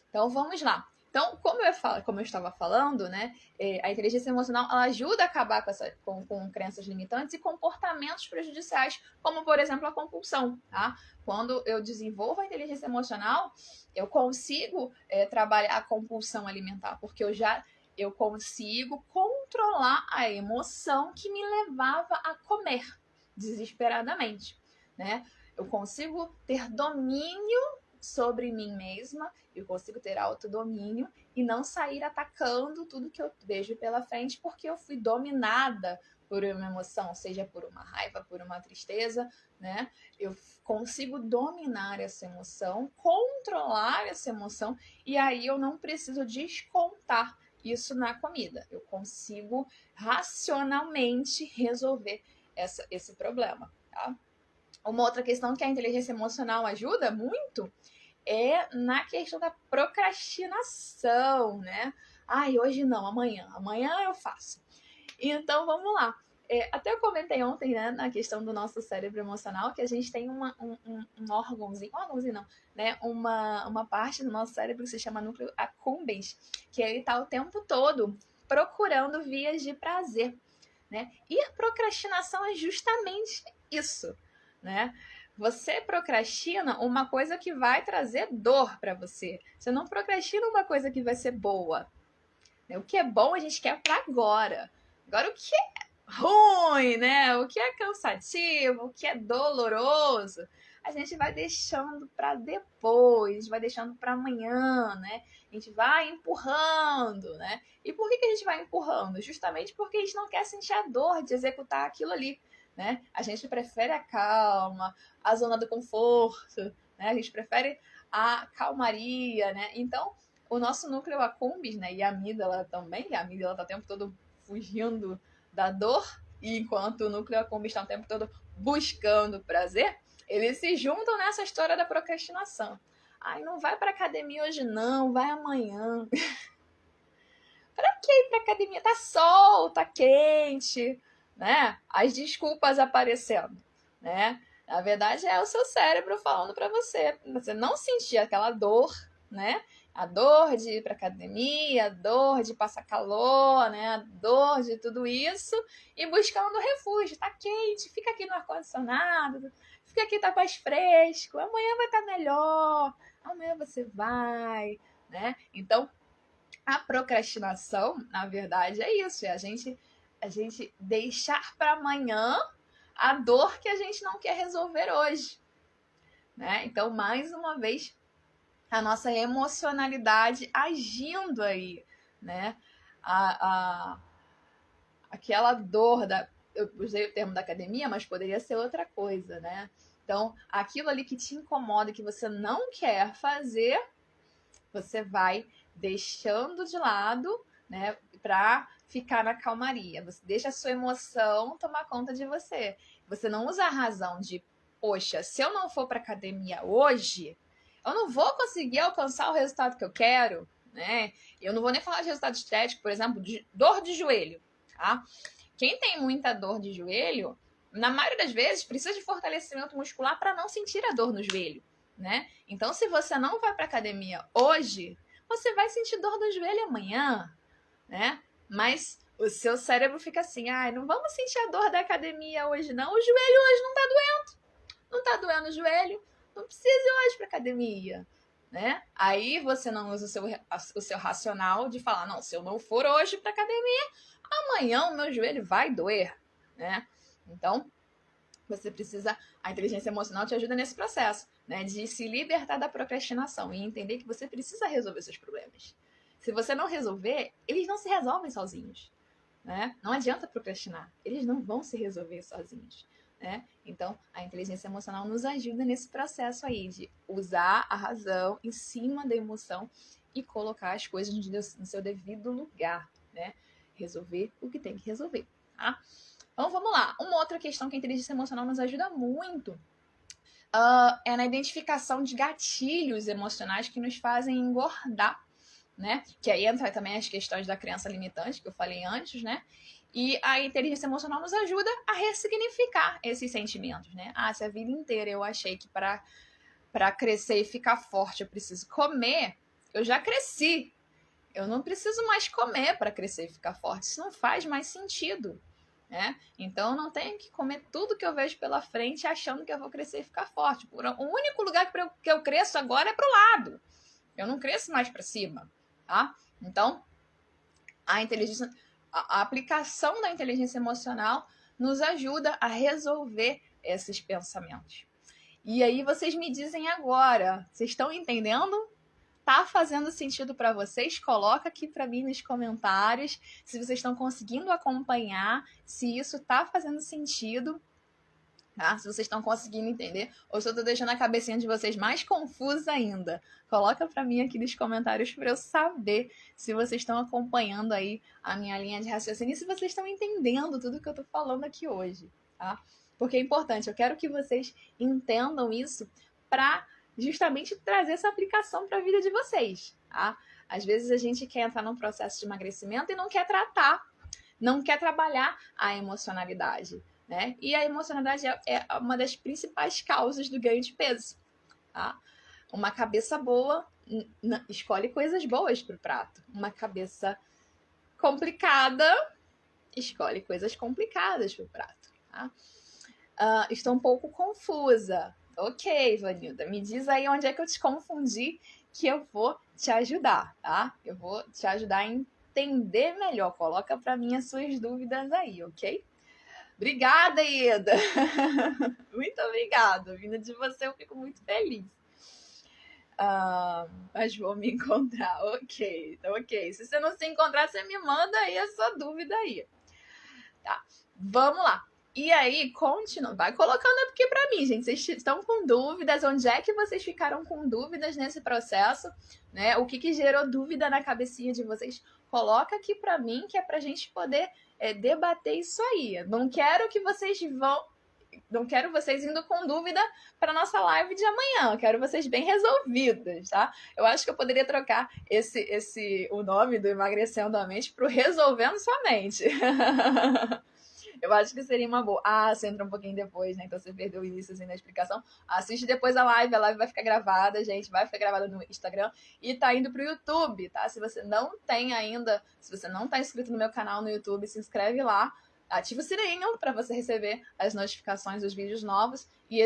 Então, vamos lá. Então, como eu estava falando, né, a inteligência emocional ela ajuda a acabar com crenças limitantes e comportamentos prejudiciais, como, por exemplo, a compulsão. Tá? Quando eu desenvolvo a inteligência emocional, eu consigo trabalhar a compulsão alimentar, porque eu consigo controlar a emoção que me levava a comer desesperadamente. Né? Eu consigo ter domínio sobre mim mesma, eu consigo ter autodomínio e não sair atacando tudo que eu vejo pela frente porque eu fui dominada por uma emoção, seja por uma raiva, por uma tristeza, né? Eu consigo dominar essa emoção, controlar essa emoção e aí eu não preciso descontar isso na comida. Eu consigo racionalmente resolver esse problema, tá? Uma outra questão que a inteligência emocional ajuda muito é na questão da procrastinação, né? Ai, hoje não, amanhã eu faço. Então, vamos lá. Até eu comentei ontem, né, na questão do nosso cérebro emocional, que a gente tem um órgãozinho não, né, uma parte do nosso cérebro que se chama núcleo accumbens, que ele tá o tempo todo procurando vias de prazer, né? E a procrastinação é justamente isso, né? Você procrastina uma coisa que vai trazer dor para você. Você não procrastina uma coisa que vai ser boa. O que é bom a gente quer para agora. Agora o que é ruim, né? O que é cansativo, o que é doloroso, a gente vai deixando para depois, a gente vai deixando para amanhã, né? A gente vai empurrando, né? E por que a gente vai empurrando? Justamente porque a gente não quer sentir a dor de executar aquilo ali, né? A gente prefere a calma, a zona do conforto, né? A gente prefere a calmaria, né? Então, o nosso núcleo accumbens, né? E a amígdala também, a amígdala tá o tempo todo fugindo da dor, e enquanto o núcleo accumbens está o tempo todo buscando prazer, eles se juntam nessa história da procrastinação. Ai, não vai para academia hoje não, vai amanhã. Para que ir para academia? Tá sol, tá quente, né? As desculpas aparecendo, né? Na verdade é o seu cérebro falando para você não sentir aquela dor, né? A dor de ir para academia, a dor de passar calor, né? A dor de tudo isso e buscando refúgio. Tá quente, fica aqui no ar-condicionado, fica aqui, tá mais fresco, amanhã vai estar melhor, amanhã você vai, né? Então, a procrastinação, na verdade, é isso, é a gente deixar para amanhã a dor que a gente não quer resolver hoje, né? Então, mais uma vez, a nossa emocionalidade agindo aí, né? Aquela dor eu usei o termo da academia, mas poderia ser outra coisa, né? Então, aquilo ali que te incomoda, que você não quer fazer, você vai deixando de lado, né, para ficar na calmaria. Você deixa a sua emoção tomar conta de você. Você não usa a razão de, poxa, se eu não for para academia hoje, eu não vou conseguir alcançar o resultado que eu quero, né? Eu não vou nem falar de resultado estético, por exemplo, de dor de joelho, tá? Quem tem muita dor de joelho, na maioria das vezes, precisa de fortalecimento muscular para não sentir a dor no joelho, né? Então, se você não vai para academia hoje, você vai sentir dor no joelho amanhã, né? Mas o seu cérebro fica assim, não vamos sentir a dor da academia hoje não, o joelho hoje não tá doendo, não tá doendo o joelho, não precisa ir hoje pra academia, né? Aí você não usa o seu racional de falar, não, se eu não for hoje pra academia, amanhã o meu joelho vai doer, né? Então, você precisa, a inteligência emocional te ajuda nesse processo, né? De se libertar da procrastinação e entender que você precisa resolver seus problemas. Se você não resolver, eles não se resolvem sozinhos, né? Não adianta procrastinar, eles não vão se resolver sozinhos, né? Então, a inteligência emocional nos ajuda nesse processo aí de usar a razão em cima da emoção e colocar as coisas no seu devido lugar, né? Resolver o que tem que resolver, tá? Então, vamos lá. Uma outra questão que a inteligência emocional nos ajuda muito é na identificação de gatilhos emocionais que nos fazem engordar, né? Que aí entra também as questões da crença limitante, que eu falei antes, né? E a inteligência emocional nos ajuda a ressignificar esses sentimentos, né? Se a vida inteira eu achei que para crescer e ficar forte eu preciso comer, eu já cresci. Eu não preciso mais comer para crescer e ficar forte. Isso não faz mais sentido, né? Então eu não tenho que comer tudo que eu vejo pela frente achando que eu vou crescer e ficar forte. O único lugar que eu cresço agora é pro lado. Eu não cresço mais para cima, tá? Então, a aplicação da inteligência emocional nos ajuda a resolver esses pensamentos. E aí vocês me dizem agora, vocês estão entendendo? Tá fazendo sentido para vocês? Coloca aqui para mim nos comentários se vocês estão conseguindo acompanhar, se isso tá fazendo sentido, tá? Se vocês estão conseguindo entender ou se eu tô deixando a cabecinha de vocês mais confusa ainda. Coloca para mim aqui nos comentários para eu saber se vocês estão acompanhando aí a minha linha de raciocínio e se vocês estão entendendo tudo que eu tô falando aqui hoje, tá? Porque é importante, eu quero que vocês entendam isso para justamente trazer essa aplicação para a vida de vocês, tá? Às vezes a gente quer entrar num processo de emagrecimento e não quer tratar, não quer trabalhar a emocionalidade, né? E a emocionalidade é uma das principais causas do ganho de peso, tá? Uma cabeça boa escolhe coisas boas para o prato. Uma cabeça complicada escolhe coisas complicadas para o prato, tá? Estou um pouco confusa. Ok, Vanilda, me diz aí onde é que eu te confundi que eu vou te ajudar, tá? Eu vou te ajudar a entender melhor. Coloca para mim as suas dúvidas aí, ok? Obrigada, Ida! Muito obrigada. Vindo de você, eu fico muito feliz. Mas vou me encontrar. Ok. Se você não se encontrar, você me manda aí a sua dúvida aí. Tá, vamos lá. E aí, continua. Vai colocando aqui para mim, gente. Vocês estão com dúvidas? Onde é que vocês ficaram com dúvidas nesse processo? Né? O que gerou dúvida na cabecinha de vocês? Coloca aqui para mim, que é pra gente poder debater isso aí. Não quero vocês indo com dúvida para nossa live de amanhã. Eu quero vocês bem resolvidas, tá? Eu acho que eu poderia trocar o nome do Emagrecendo a Mente pro Resolvendo Sua Mente. Eu acho que seria uma boa. Você entra um pouquinho depois, né? Então você perdeu o início assim, da explicação. Assiste depois a live vai ficar gravada, gente. Vai ficar gravada no Instagram e tá indo pro YouTube, tá? Se você não tá inscrito no meu canal no YouTube, se inscreve lá. Ativa o sininho para você receber as notificações dos vídeos novos. E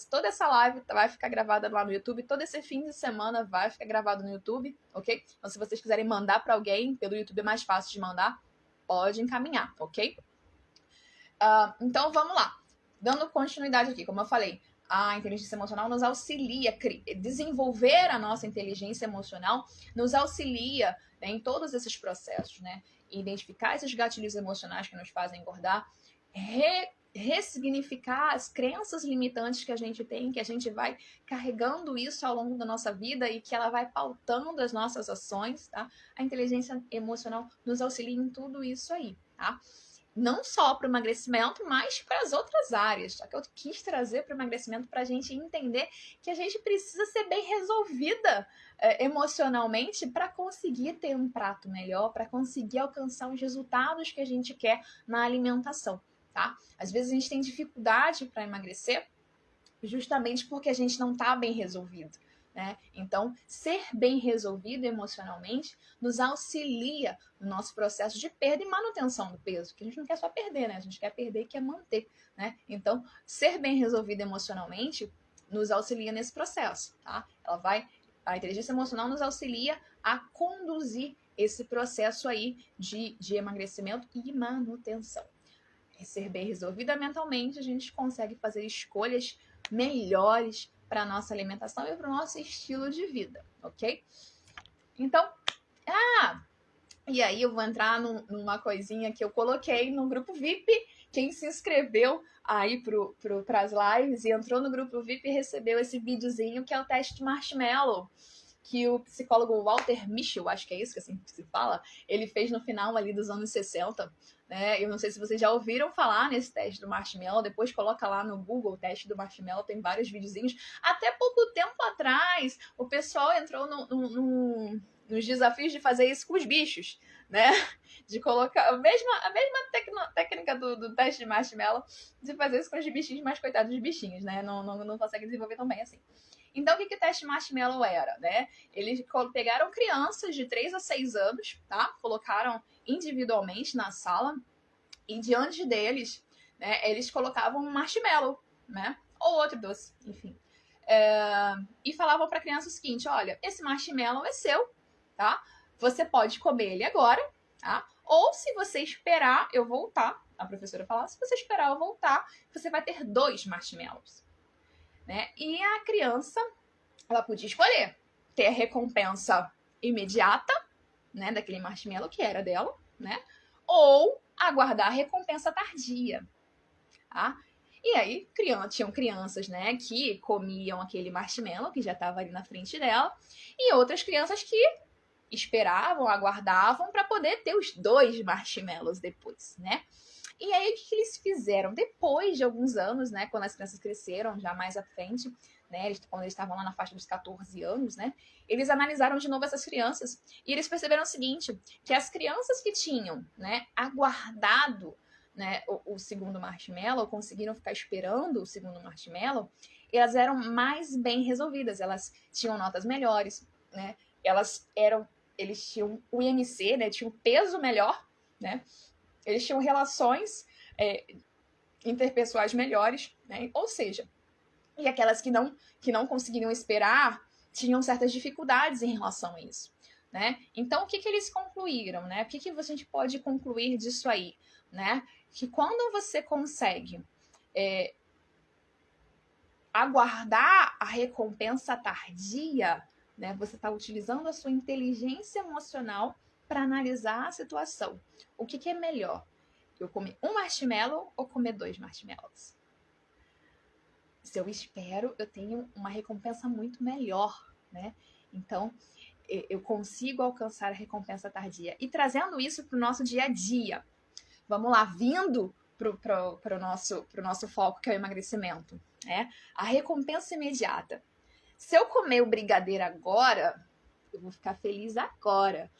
toda essa live vai ficar gravada lá no YouTube. Todo esse fim de semana vai ficar gravado no YouTube, ok? Então, se vocês quiserem mandar para alguém, pelo YouTube é mais fácil de mandar, pode encaminhar, ok? Então, vamos lá. Dando continuidade aqui, como eu falei, a inteligência emocional nos auxilia, desenvolver a nossa inteligência emocional nos auxilia, né, em todos esses processos, né? Identificar esses gatilhos emocionais que nos fazem engordar, ressignificar as crenças limitantes que a gente tem, que a gente vai carregando isso ao longo da nossa vida e que ela vai pautando as nossas ações, tá? A inteligência emocional nos auxilia em tudo isso aí, tá? Não só para o emagrecimento, mas para as outras áreas, já que eu quis trazer para o emagrecimento para a gente entender que a gente precisa ser bem resolvida emocionalmente para conseguir ter um prato melhor, para conseguir alcançar os resultados que a gente quer na alimentação, tá? Às vezes a gente tem dificuldade para emagrecer justamente porque a gente não está bem resolvido, né? Então, ser bem resolvido emocionalmente nos auxilia no nosso processo de perda e manutenção do peso, porque a gente não quer só perder, né? A gente quer perder e quer manter, né? Então, ser bem resolvido emocionalmente nos auxilia nesse processo, tá? A inteligência emocional nos auxilia a conduzir esse processo aí de emagrecimento e manutenção. Ser bem resolvida mentalmente, a gente consegue fazer escolhas melhores para a nossa alimentação e para o nosso estilo de vida, ok? Então, e aí eu vou entrar numa coisinha que eu coloquei no grupo VIP. Quem se inscreveu aí para as lives e entrou no grupo VIP recebeu esse videozinho que é o teste de marshmallow, que o psicólogo Walter Mischel, acho que é isso que assim se fala, ele fez no final ali dos anos 60, né? Eu não sei se vocês já ouviram falar nesse teste do marshmallow, depois coloca lá no Google o teste do marshmallow, tem vários videozinhos. Até pouco tempo atrás, o pessoal entrou nos desafios de fazer isso com os bichos, né? De colocar a mesma técnica do teste de marshmallow, de fazer isso com os bichinhos, mas coitados dos bichinhos, né? Não consegue desenvolver tão bem assim. Então, o que o teste marshmallow era, né? Eles pegaram crianças de 3 a 6 anos, tá? Colocaram individualmente na sala e diante deles, né, eles colocavam um marshmallow, né? Ou outro doce, enfim. E falavam para a criança o seguinte, olha, esse marshmallow é seu, tá? Você pode comer ele agora, tá? Ou se você esperar eu voltar, a professora falava, se você esperar eu voltar, você vai ter 2 marshmallows. Né? E a criança, ela podia escolher ter a recompensa imediata, né, daquele marshmallow que era dela, né? Ou aguardar a recompensa tardia, tá? E aí, tinham crianças, né, que comiam aquele marshmallow que já estava ali na frente dela, e outras crianças que esperavam, aguardavam para poder ter os 2 marshmallows depois, né? E aí, o que eles fizeram? Depois de alguns anos, né, quando as crianças cresceram, já mais à frente, né, quando eles estavam lá na faixa dos 14 anos, né, eles analisaram de novo essas crianças e eles perceberam o seguinte, que as crianças que tinham, né, aguardado, né, o segundo marshmallow, conseguiram ficar esperando o segundo marshmallow, elas eram mais bem resolvidas, elas tinham notas melhores, né, eles tinham o IMC, né, tinham peso melhor, né, eles tinham relações interpessoais melhores, né? Ou seja, e aquelas que não conseguiriam esperar tinham certas dificuldades em relação a isso, né? Então, o que eles concluíram, né? O que a gente pode concluir disso aí, né? Que quando você consegue aguardar a recompensa tardia, né? Você está utilizando a sua inteligência emocional para analisar a situação. O que é melhor? Eu comer um marshmallow ou comer 2 marshmallows? Se eu espero, eu tenho uma recompensa muito melhor, né? Então, eu consigo alcançar a recompensa tardia. E trazendo isso para o nosso dia a dia. Vamos lá, vindo para o nosso foco, que é o emagrecimento, né? A recompensa imediata. Se eu comer o brigadeiro agora, eu vou ficar feliz agora.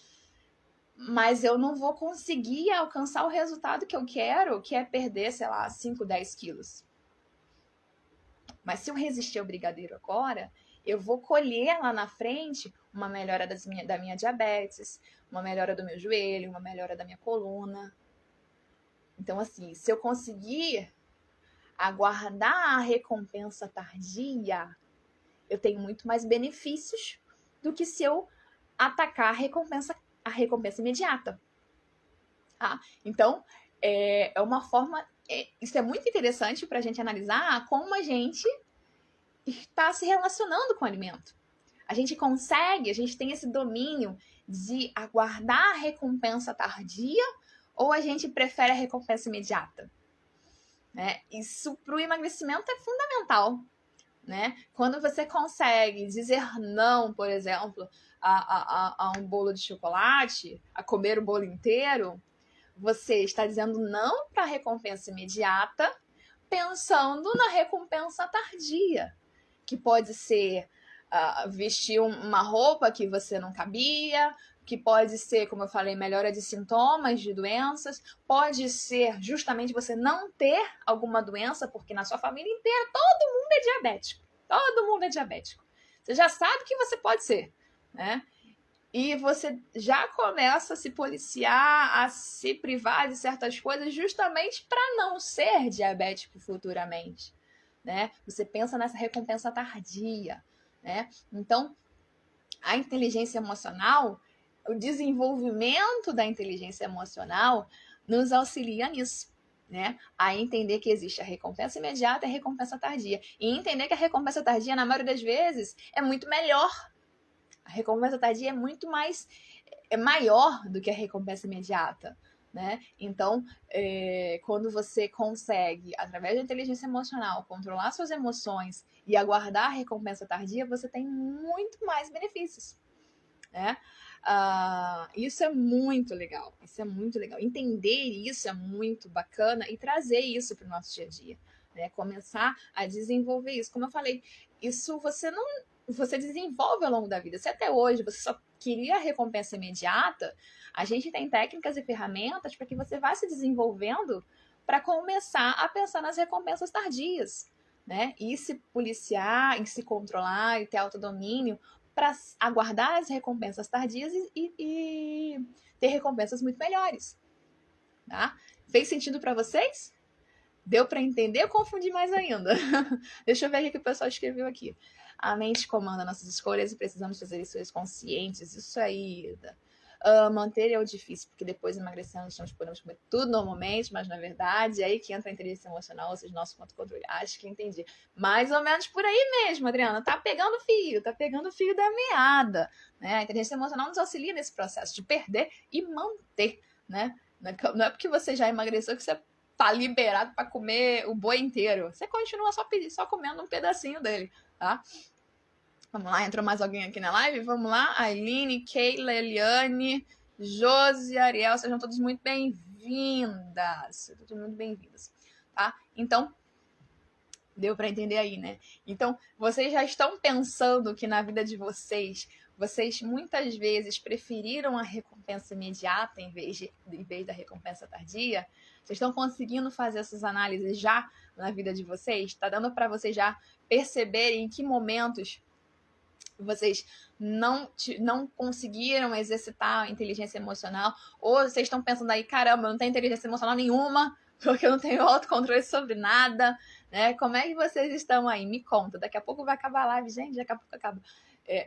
Mas eu não vou conseguir alcançar o resultado que eu quero, que é perder, sei lá, 5, 10 quilos. Mas se eu resistir ao brigadeiro agora, eu vou colher lá na frente uma melhora da minha diabetes, uma melhora do meu joelho, uma melhora da minha coluna. Então, assim, se eu conseguir aguardar a recompensa tardia, eu tenho muito mais benefícios do que se eu atacar a recompensa imediata. Tá? Então, é uma forma... Isso é muito interessante para a gente analisar como a gente está se relacionando com o alimento. A gente tem esse domínio de aguardar a recompensa tardia ou a gente prefere a recompensa imediata? né? Isso para o emagrecimento é fundamental, né? Quando você consegue dizer não, por exemplo, a um bolo de chocolate, a comer o bolo inteiro, você está dizendo não para a recompensa imediata, pensando na recompensa tardia, que pode ser vestir uma roupa que você não cabia, que pode ser, como eu falei, melhora de sintomas de doenças, pode ser justamente você não ter alguma doença, porque na sua família inteira todo mundo é diabético. Todo mundo é diabético. Você já sabe que você pode ser, né? E você já começa a se policiar, a se privar de certas coisas justamente para não ser diabético futuramente, né? Você pensa nessa recompensa tardia, né? Então, a inteligência emocional, o desenvolvimento da inteligência emocional nos auxilia nisso, né? A entender que existe a recompensa imediata e a recompensa tardia. E entender que a recompensa tardia, na maioria das vezes, é muito melhor. A recompensa tardia é muito mais é maior do que a recompensa imediata, né? Então, quando você consegue, através da inteligência emocional, controlar suas emoções e aguardar a recompensa tardia, você tem muito mais benefícios, né? Isso é muito legal. Isso é muito legal. Entender isso é muito bacana e trazer isso para o nosso dia a dia, né? Começar a desenvolver isso. Como eu falei, isso você desenvolve ao longo da vida. Se até hoje você só queria a recompensa imediata, a gente tem técnicas e ferramentas para que você vá se desenvolvendo para começar a pensar nas recompensas tardias, né? E se policiar, e se controlar, e ter autodomínio para aguardar as recompensas tardias e ter recompensas muito melhores, tá? Fez sentido para vocês? Deu para entender ou confundi mais ainda? Deixa eu ver o que o pessoal escreveu aqui. A mente comanda nossas escolhas e precisamos fazer escolhas conscientes. Isso aí, Ida. Manter é o difícil, porque depois emagrecendo, podemos comer tudo normalmente, mas na verdade é aí que entra a inteligência emocional, ou seja, nosso controle. Acho que entendi. Mais ou menos por aí mesmo, Adriana. Tá pegando o fio da meada. Né? A inteligência emocional nos auxilia nesse processo de perder e manter, né? Não é porque você já emagreceu que você tá liberado para comer o boi inteiro. Você continua só comendo um pedacinho dele, tá? Vamos lá, entrou mais alguém aqui na live? Vamos lá, Ailine, Keila, Eliane, Josi, Ariel, sejam todos muito bem-vindas. Todos muito bem-vindas, tá? Então, deu para entender aí, né? Então, vocês já estão pensando que na vida de vocês muitas vezes preferiram a recompensa imediata em vez da recompensa tardia? Vocês estão conseguindo fazer essas análises já na vida de vocês? Está dando para vocês já perceberem em que momentos vocês não conseguiram exercitar a inteligência emocional, ou vocês estão pensando aí, caramba, eu não tenho inteligência emocional nenhuma, porque eu não tenho autocontrole sobre nada, né? Como é que vocês estão aí? Me conta. Daqui a pouco vai acabar a live, gente, daqui a pouco acaba.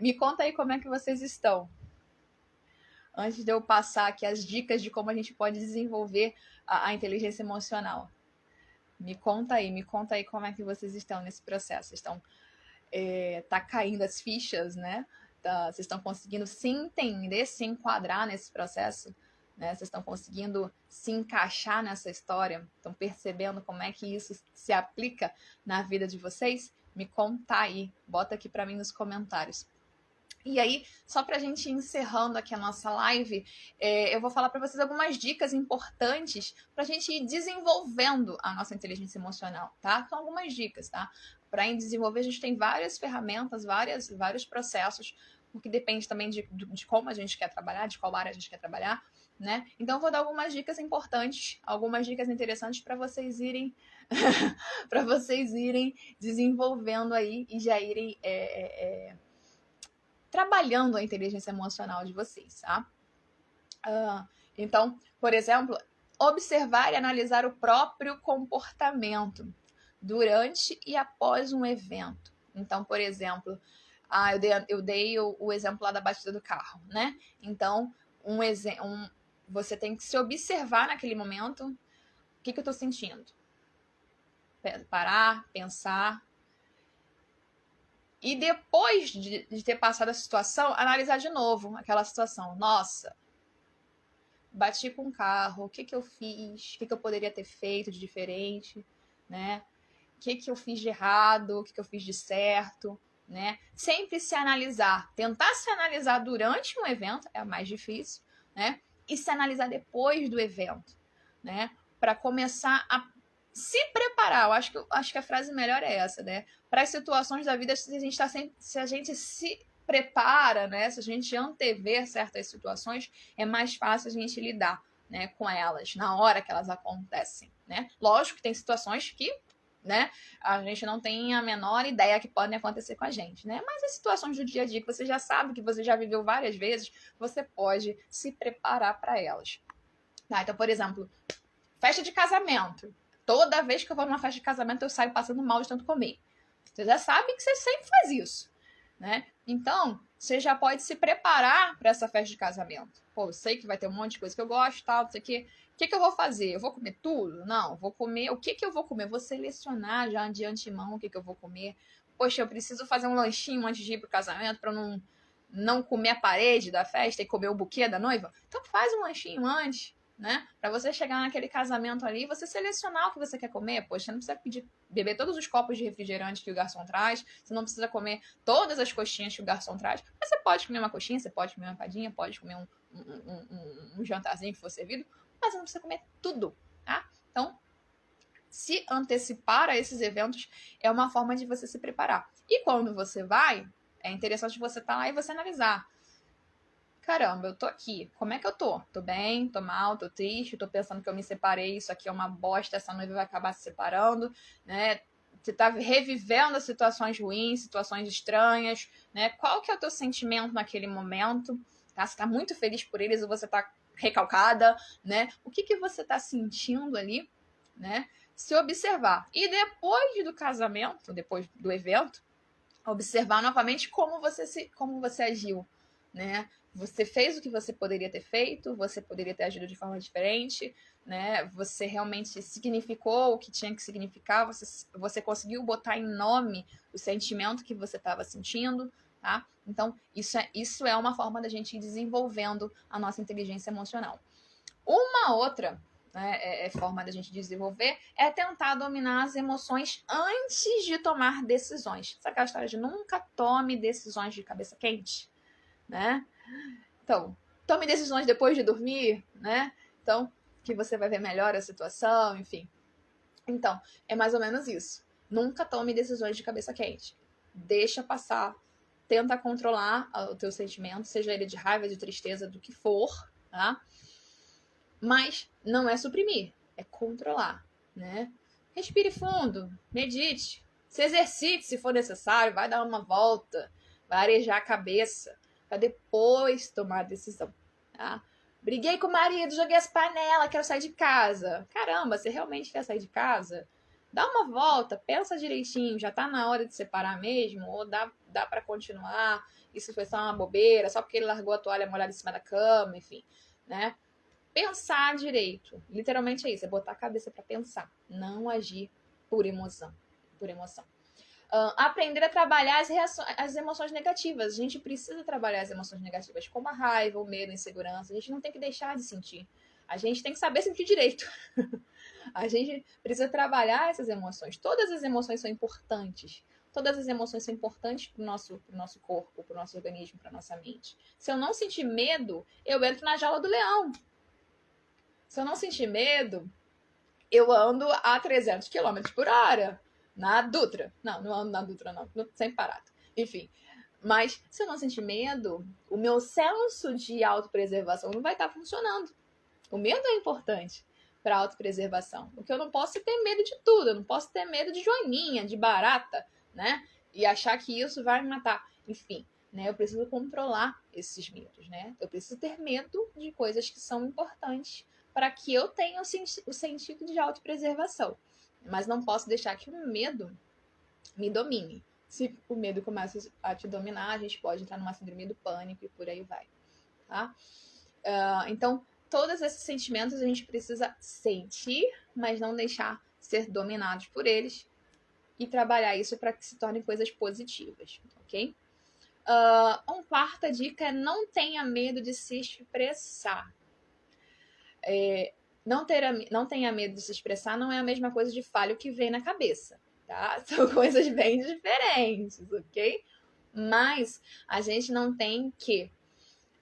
Me conta aí como é que vocês estão. Antes de eu passar aqui as dicas de como a gente pode desenvolver a inteligência emocional. Me conta aí como é que vocês estão nesse processo. Estão tá caindo as fichas, né? Vocês estão conseguindo se entender, se enquadrar nesse processo, né? Vocês estão conseguindo se encaixar nessa história, estão percebendo como é que isso se aplica na vida de vocês? Me conta aí, bota aqui para mim nos comentários. E aí, só para a gente ir encerrando aqui a nossa live, eu vou falar para vocês algumas dicas importantes para a gente ir desenvolvendo a nossa inteligência emocional, tá? São algumas dicas, tá? Para desenvolver, a gente tem várias ferramentas, vários processos, porque depende também de como a gente quer trabalhar, de qual área a gente quer trabalhar, né? Então, eu vou dar algumas dicas importantes, algumas dicas interessantes para vocês irem para vocês irem desenvolvendo aí e já irem trabalhando a inteligência emocional de vocês, tá? Então, por exemplo, observar e analisar o próprio comportamento durante e após um evento. Então, por exemplo, eu dei o exemplo lá da batida do carro, né? Então, você tem que se observar naquele momento. O que eu tô sentindo? Parar, pensar. E depois de ter passado a situação, analisar de novo aquela situação. Nossa, bati com o carro, o que eu fiz? O que eu poderia ter feito de diferente? né? O que eu fiz de errado, o que eu fiz de certo, né? Sempre se analisar, tentar se analisar durante um evento é mais difícil, né? E se analisar depois do evento, né? Para começar a se preparar. Eu acho que a frase melhor é essa, né? Para as situações da vida, se a gente se prepara, né? Se a gente antever certas situações, é mais fácil a gente lidar, né, com elas na hora que elas acontecem, né? Lógico que tem situações que, né, a gente não tem a menor ideia que podem acontecer com a gente, né? Mas as situações do dia a dia que você já sabe, que você já viveu várias vezes, você pode se preparar para elas. Tá? Então, por exemplo, festa de casamento. Toda vez que eu vou numa festa de casamento, eu saio passando mal de tanto comer. Você já sabe que você sempre faz isso, né? Então, você já pode se preparar para essa festa de casamento. Pô, eu sei que vai ter um monte de coisa que eu gosto, tal, não sei o quê. O que eu vou fazer? Eu vou comer tudo? Não, vou comer. O que eu vou comer? Vou selecionar já de antemão o que eu vou comer. Poxa, eu preciso fazer um lanchinho antes de ir pro casamento para não comer a parede da festa e comer o buquê da noiva. Então faz um lanchinho antes, né? Para você chegar naquele casamento ali, você selecionar o que você quer comer. Poxa, você não precisa beber todos os copos de refrigerante que o garçom traz, você não precisa comer todas as coxinhas que o garçom traz, mas você pode comer uma coxinha, você pode comer uma empadinha, pode comer um jantarzinho que for servido, mas você não precisa comer tudo, tá? Então, se antecipar a esses eventos é uma forma de você se preparar. E quando você vai, é interessante você estar lá e você analisar. Caramba, eu tô aqui. Como é que eu tô? Tô bem? Tô mal? Tô triste? Tô pensando que eu me separei, isso aqui é uma bosta, essa noiva vai acabar se separando, né? Você tá revivendo situações ruins, situações estranhas, né? Qual que é o teu sentimento naquele momento? Tá? Você tá muito feliz por eles ou você tá recalcada, né? O que você tá sentindo ali, né? Se observar. E depois do casamento, depois do evento, observar novamente como você agiu, né? Você fez o que você poderia ter feito, você poderia ter agido de forma diferente, né? Você realmente significou o que tinha que significar, você conseguiu botar em nome o sentimento que você estava sentindo, tá? Então, isso é uma forma da gente ir desenvolvendo a nossa inteligência emocional. Uma outra, né, forma da gente desenvolver é tentar dominar as emoções antes de tomar decisões. Sabe aquela história de nunca tome decisões de cabeça quente, né? Então, tome decisões depois de dormir, né? Então, que você vai ver melhor a situação, enfim. Então, é mais ou menos isso. Nunca tome decisões de cabeça quente. Deixa passar, tenta controlar o teu sentimento, seja ele de raiva, de tristeza, do que for, tá? Mas não é suprimir, é controlar, né? Respire fundo, medite, se exercite se for necessário, vai dar uma volta, vai arejar a cabeça, para depois tomar a decisão, tá? Briguei com o marido, joguei as panelas, quero sair de casa. Caramba, você realmente quer sair de casa? Dá uma volta, pensa direitinho, já tá na hora de separar mesmo? Ou dá para continuar? Isso foi só uma bobeira, só porque ele largou a toalha molhada em cima da cama, enfim, né? Pensar direito. Literalmente é isso, é botar a cabeça para pensar, não agir por emoção. Por emoção. Aprender a trabalhar as emoções negativas. A gente precisa trabalhar as emoções negativas, como a raiva, o medo, a insegurança. A gente não tem que deixar de sentir. A gente tem que saber sentir direito. A gente precisa trabalhar essas emoções. Todas as emoções são importantes. Todas as emoções são importantes para o nosso corpo, para o nosso organismo, para a nossa mente. Se eu não sentir medo, eu entro na jaula do leão. Se eu não sentir medo, eu ando a 300 km por hora na Dutra. Não ando na Dutra, não. Sempre parado. Enfim. Mas se eu não sentir medo, o meu senso de autopreservação não vai estar funcionando. O medo é importante para a autopreservação. Porque eu não posso ter medo de tudo. Eu não posso ter medo de joaninha, de barata, né? E achar que isso vai me matar. Enfim, né? Eu preciso controlar esses medos, né? Eu preciso ter medo de coisas que são importantes para que eu tenha o sentido de autopreservação. Mas não posso deixar que o medo me domine. Se o medo começa a te dominar, a gente pode entrar numa síndrome do pânico e por aí vai, tá? Então, todos esses sentimentos a gente precisa sentir, mas não deixar ser dominados por eles e trabalhar isso para que se tornem coisas positivas, ok? Uma quarta dica é não tenha medo de se expressar. Não tenha medo de se expressar não é a mesma coisa de fale o que vem na cabeça, tá? São coisas bem diferentes, ok? Mas a gente não tem que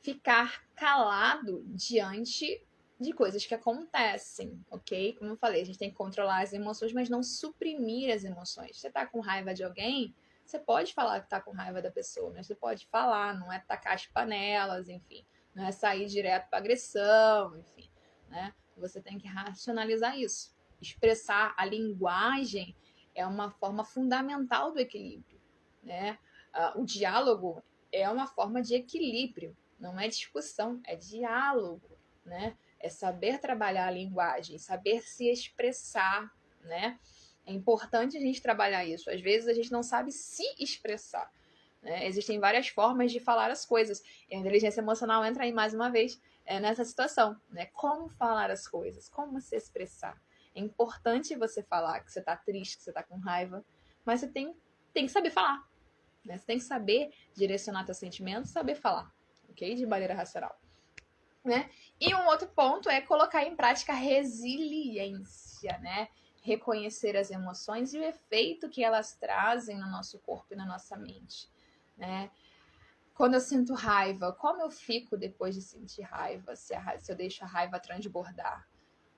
ficar calado diante de coisas que acontecem, ok? Como eu falei, a gente tem que controlar as emoções, mas não suprimir as emoções. Você tá com raiva de alguém, você pode falar que tá com raiva da pessoa, mas você pode falar, não é tacar as panelas, enfim. Não é sair direto para agressão, enfim, né? Você tem que racionalizar isso. Expressar a linguagem é uma forma fundamental do equilíbrio, né? O diálogo é uma forma de equilíbrio, não é discussão, é diálogo, né? É saber trabalhar a linguagem, saber se expressar, né? É importante a gente trabalhar isso. Às vezes a gente não sabe se expressar, né? Existem várias formas de falar as coisas. E a inteligência emocional entra aí mais uma vez nessa situação, né? Como falar as coisas, como se expressar. É importante você falar que você tá triste, que você tá com raiva, mas você tem que saber falar, né? Você tem que saber direcionar seus sentimentos, saber falar, ok? De maneira racional, né? E um outro ponto é colocar em prática a resiliência, né? Reconhecer as emoções e o efeito que elas trazem no nosso corpo e na nossa mente, né? Quando eu sinto raiva, como eu fico depois de sentir raiva? Se eu deixo a raiva transbordar?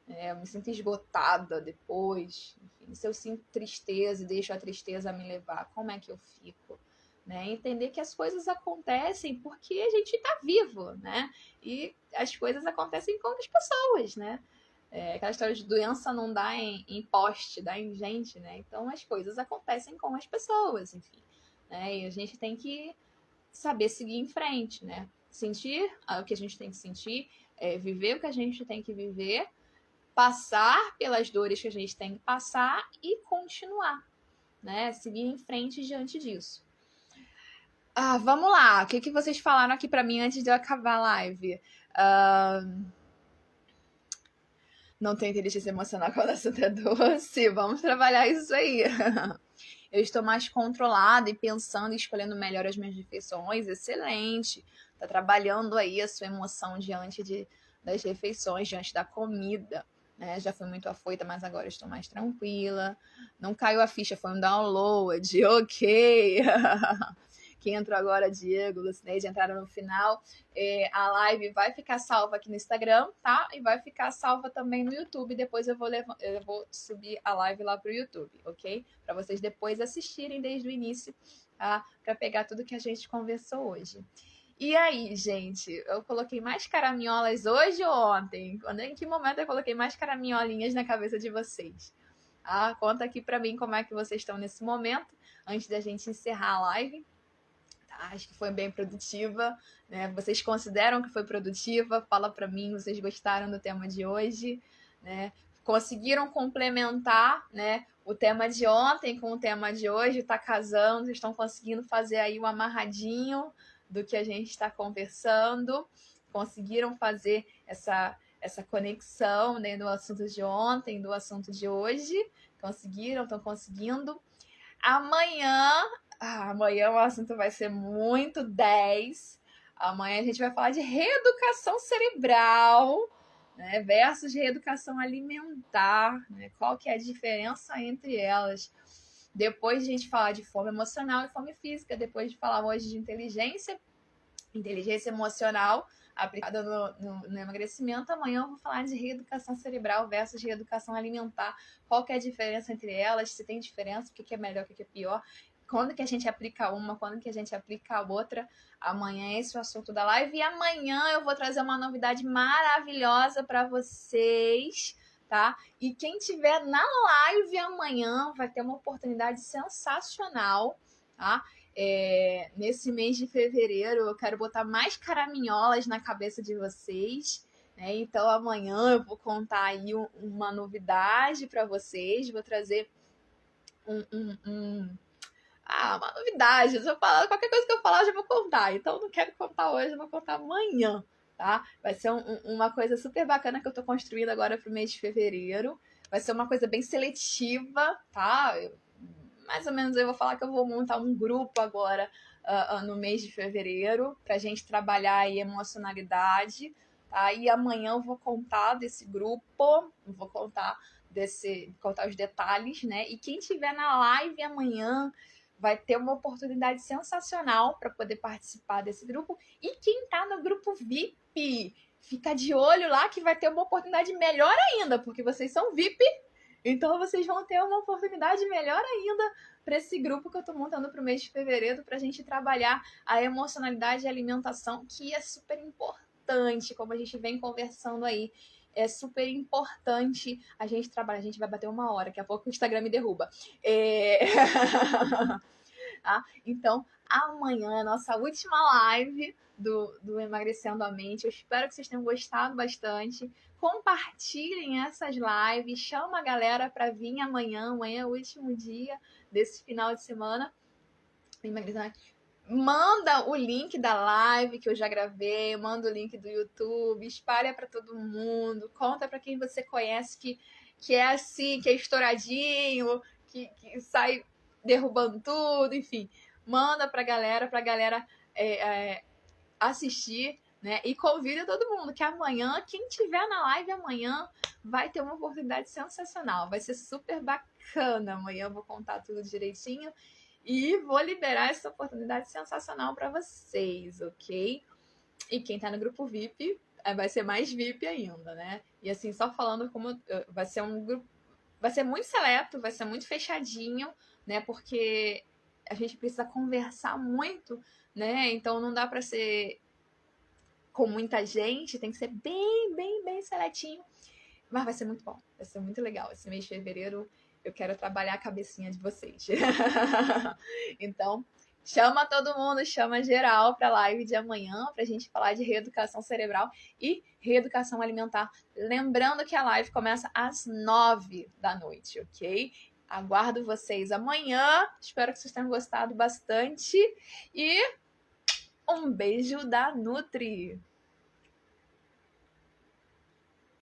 Eu me sinto esgotada depois. Enfim, se eu sinto tristeza e deixo a tristeza me levar, como é que eu fico? Né? Entender que as coisas acontecem porque a gente está vivo, né? E as coisas acontecem com as pessoas, né? Aquela história de doença não dá em poste, dá em gente, né? Então as coisas acontecem com as pessoas, enfim. Né? E a gente tem que saber seguir em frente, né? Sentir o que a gente tem que sentir, viver o que a gente tem que viver, passar pelas dores que a gente tem que passar e continuar, né? Seguir em frente diante disso. Vamos lá. O que vocês falaram aqui para mim antes de eu acabar a live? Não tem inteligência emocional quando o assunto é doce. Vamos trabalhar isso aí. Eu estou mais controlada e pensando e escolhendo melhor as minhas refeições. Excelente. Tá trabalhando aí a sua emoção diante das refeições, diante da comida. Né? Já fui muito afoita, mas agora estou mais tranquila. Não caiu a ficha, foi um download. Ok. Quem entrou agora, Diego, Lucineide, entraram no final. A live vai ficar salva aqui no Instagram, tá? E vai ficar salva também no YouTube. Depois eu vou subir a live lá pro YouTube, ok? Para vocês depois assistirem desde o início, tá? Para pegar tudo que a gente conversou hoje. E aí, gente, eu coloquei mais caraminholas hoje ou ontem? Em que momento eu coloquei mais caraminholinhas na cabeça de vocês? Conta aqui para mim como é que vocês estão nesse momento, antes da gente encerrar a live. Acho que foi bem produtiva, né? Vocês consideram que foi produtiva? Fala para mim, vocês gostaram do tema de hoje, né? Conseguiram complementar, né, o tema de ontem com o tema de hoje? Tá casando, estão conseguindo fazer aí um amarradinho do que a gente está conversando? Conseguiram fazer essa conexão, né, do assunto de ontem, do assunto de hoje? Conseguiram? Estão conseguindo? Amanhã o assunto vai ser muito 10. Amanhã a gente vai falar de reeducação cerebral, né, versus reeducação alimentar, né? Qual que é a diferença entre elas? Depois a gente falar de fome emocional e fome física, depois de falar hoje de inteligência emocional aplicada no emagrecimento, amanhã eu vou falar de reeducação cerebral versus reeducação alimentar. Qual que é a diferença entre elas? Se tem diferença, o que é melhor, o que é pior? Quando que a gente aplica uma, quando que a gente aplica a outra? Amanhã esse é o assunto da live. E amanhã eu vou trazer uma novidade maravilhosa para vocês, tá? E quem tiver na live amanhã vai ter uma oportunidade sensacional, tá? Nesse mês de fevereiro eu quero botar mais caraminholas na cabeça de vocês, né? Então amanhã eu vou contar aí uma novidade para vocês, vou trazer uma novidade. Se eu falar, qualquer coisa que eu falar, eu já vou contar. Então, não quero contar hoje, eu vou contar amanhã, tá? Vai ser uma coisa super bacana que eu tô construindo agora pro mês de fevereiro. Vai ser uma coisa bem seletiva, tá? Mais ou menos eu vou falar que eu vou montar um grupo agora no mês de fevereiro pra gente trabalhar aí emocionalidade, tá? E amanhã eu vou contar desse grupo, vou contar os detalhes, né? E quem tiver na live amanhã vai ter uma oportunidade sensacional para poder participar desse grupo. E quem tá no grupo VIP, fica de olho lá que vai ter uma oportunidade melhor ainda, porque vocês são VIP, então vocês vão ter uma oportunidade melhor ainda para esse grupo que eu estou montando para o mês de fevereiro, para a gente trabalhar a emocionalidade e a alimentação, que é super importante, como a gente vem conversando aí. É super importante a gente trabalhar. A gente vai bater 1 hora, daqui a pouco o Instagram me derruba. Tá? Então, amanhã é a nossa última live do Emagrecendo a Mente. Eu espero que vocês tenham gostado bastante. Compartilhem essas lives, chama a galera para vir amanhã. Amanhã é o último dia desse final de semana. Manda o link da live que eu já gravei, manda o link do YouTube, espalha para todo mundo, conta para quem você conhece que é assim, que é estouradinho, que sai derrubando tudo, enfim. Manda pra galera assistir, né? E convida todo mundo, que amanhã, quem tiver na live amanhã, vai ter uma oportunidade sensacional. Vai ser super bacana. Amanhã eu vou contar tudo direitinho e vou liberar essa oportunidade sensacional para vocês, ok? E quem tá no grupo VIP vai ser mais VIP ainda, né? E assim, só falando como vai ser um grupo, vai ser muito seleto, vai ser muito fechadinho, né? Porque a gente precisa conversar muito, né? Então não dá para ser com muita gente, tem que ser bem seletinho. Mas vai ser muito bom, vai ser muito legal. Esse mês de fevereiro eu quero trabalhar a cabecinha de vocês. Então, chama todo mundo, chama geral para a live de amanhã, para a gente falar de reeducação cerebral e reeducação alimentar. Lembrando que a live começa às 9 da noite, ok? Aguardo vocês amanhã. Espero que vocês tenham gostado bastante. E um beijo da Nutri!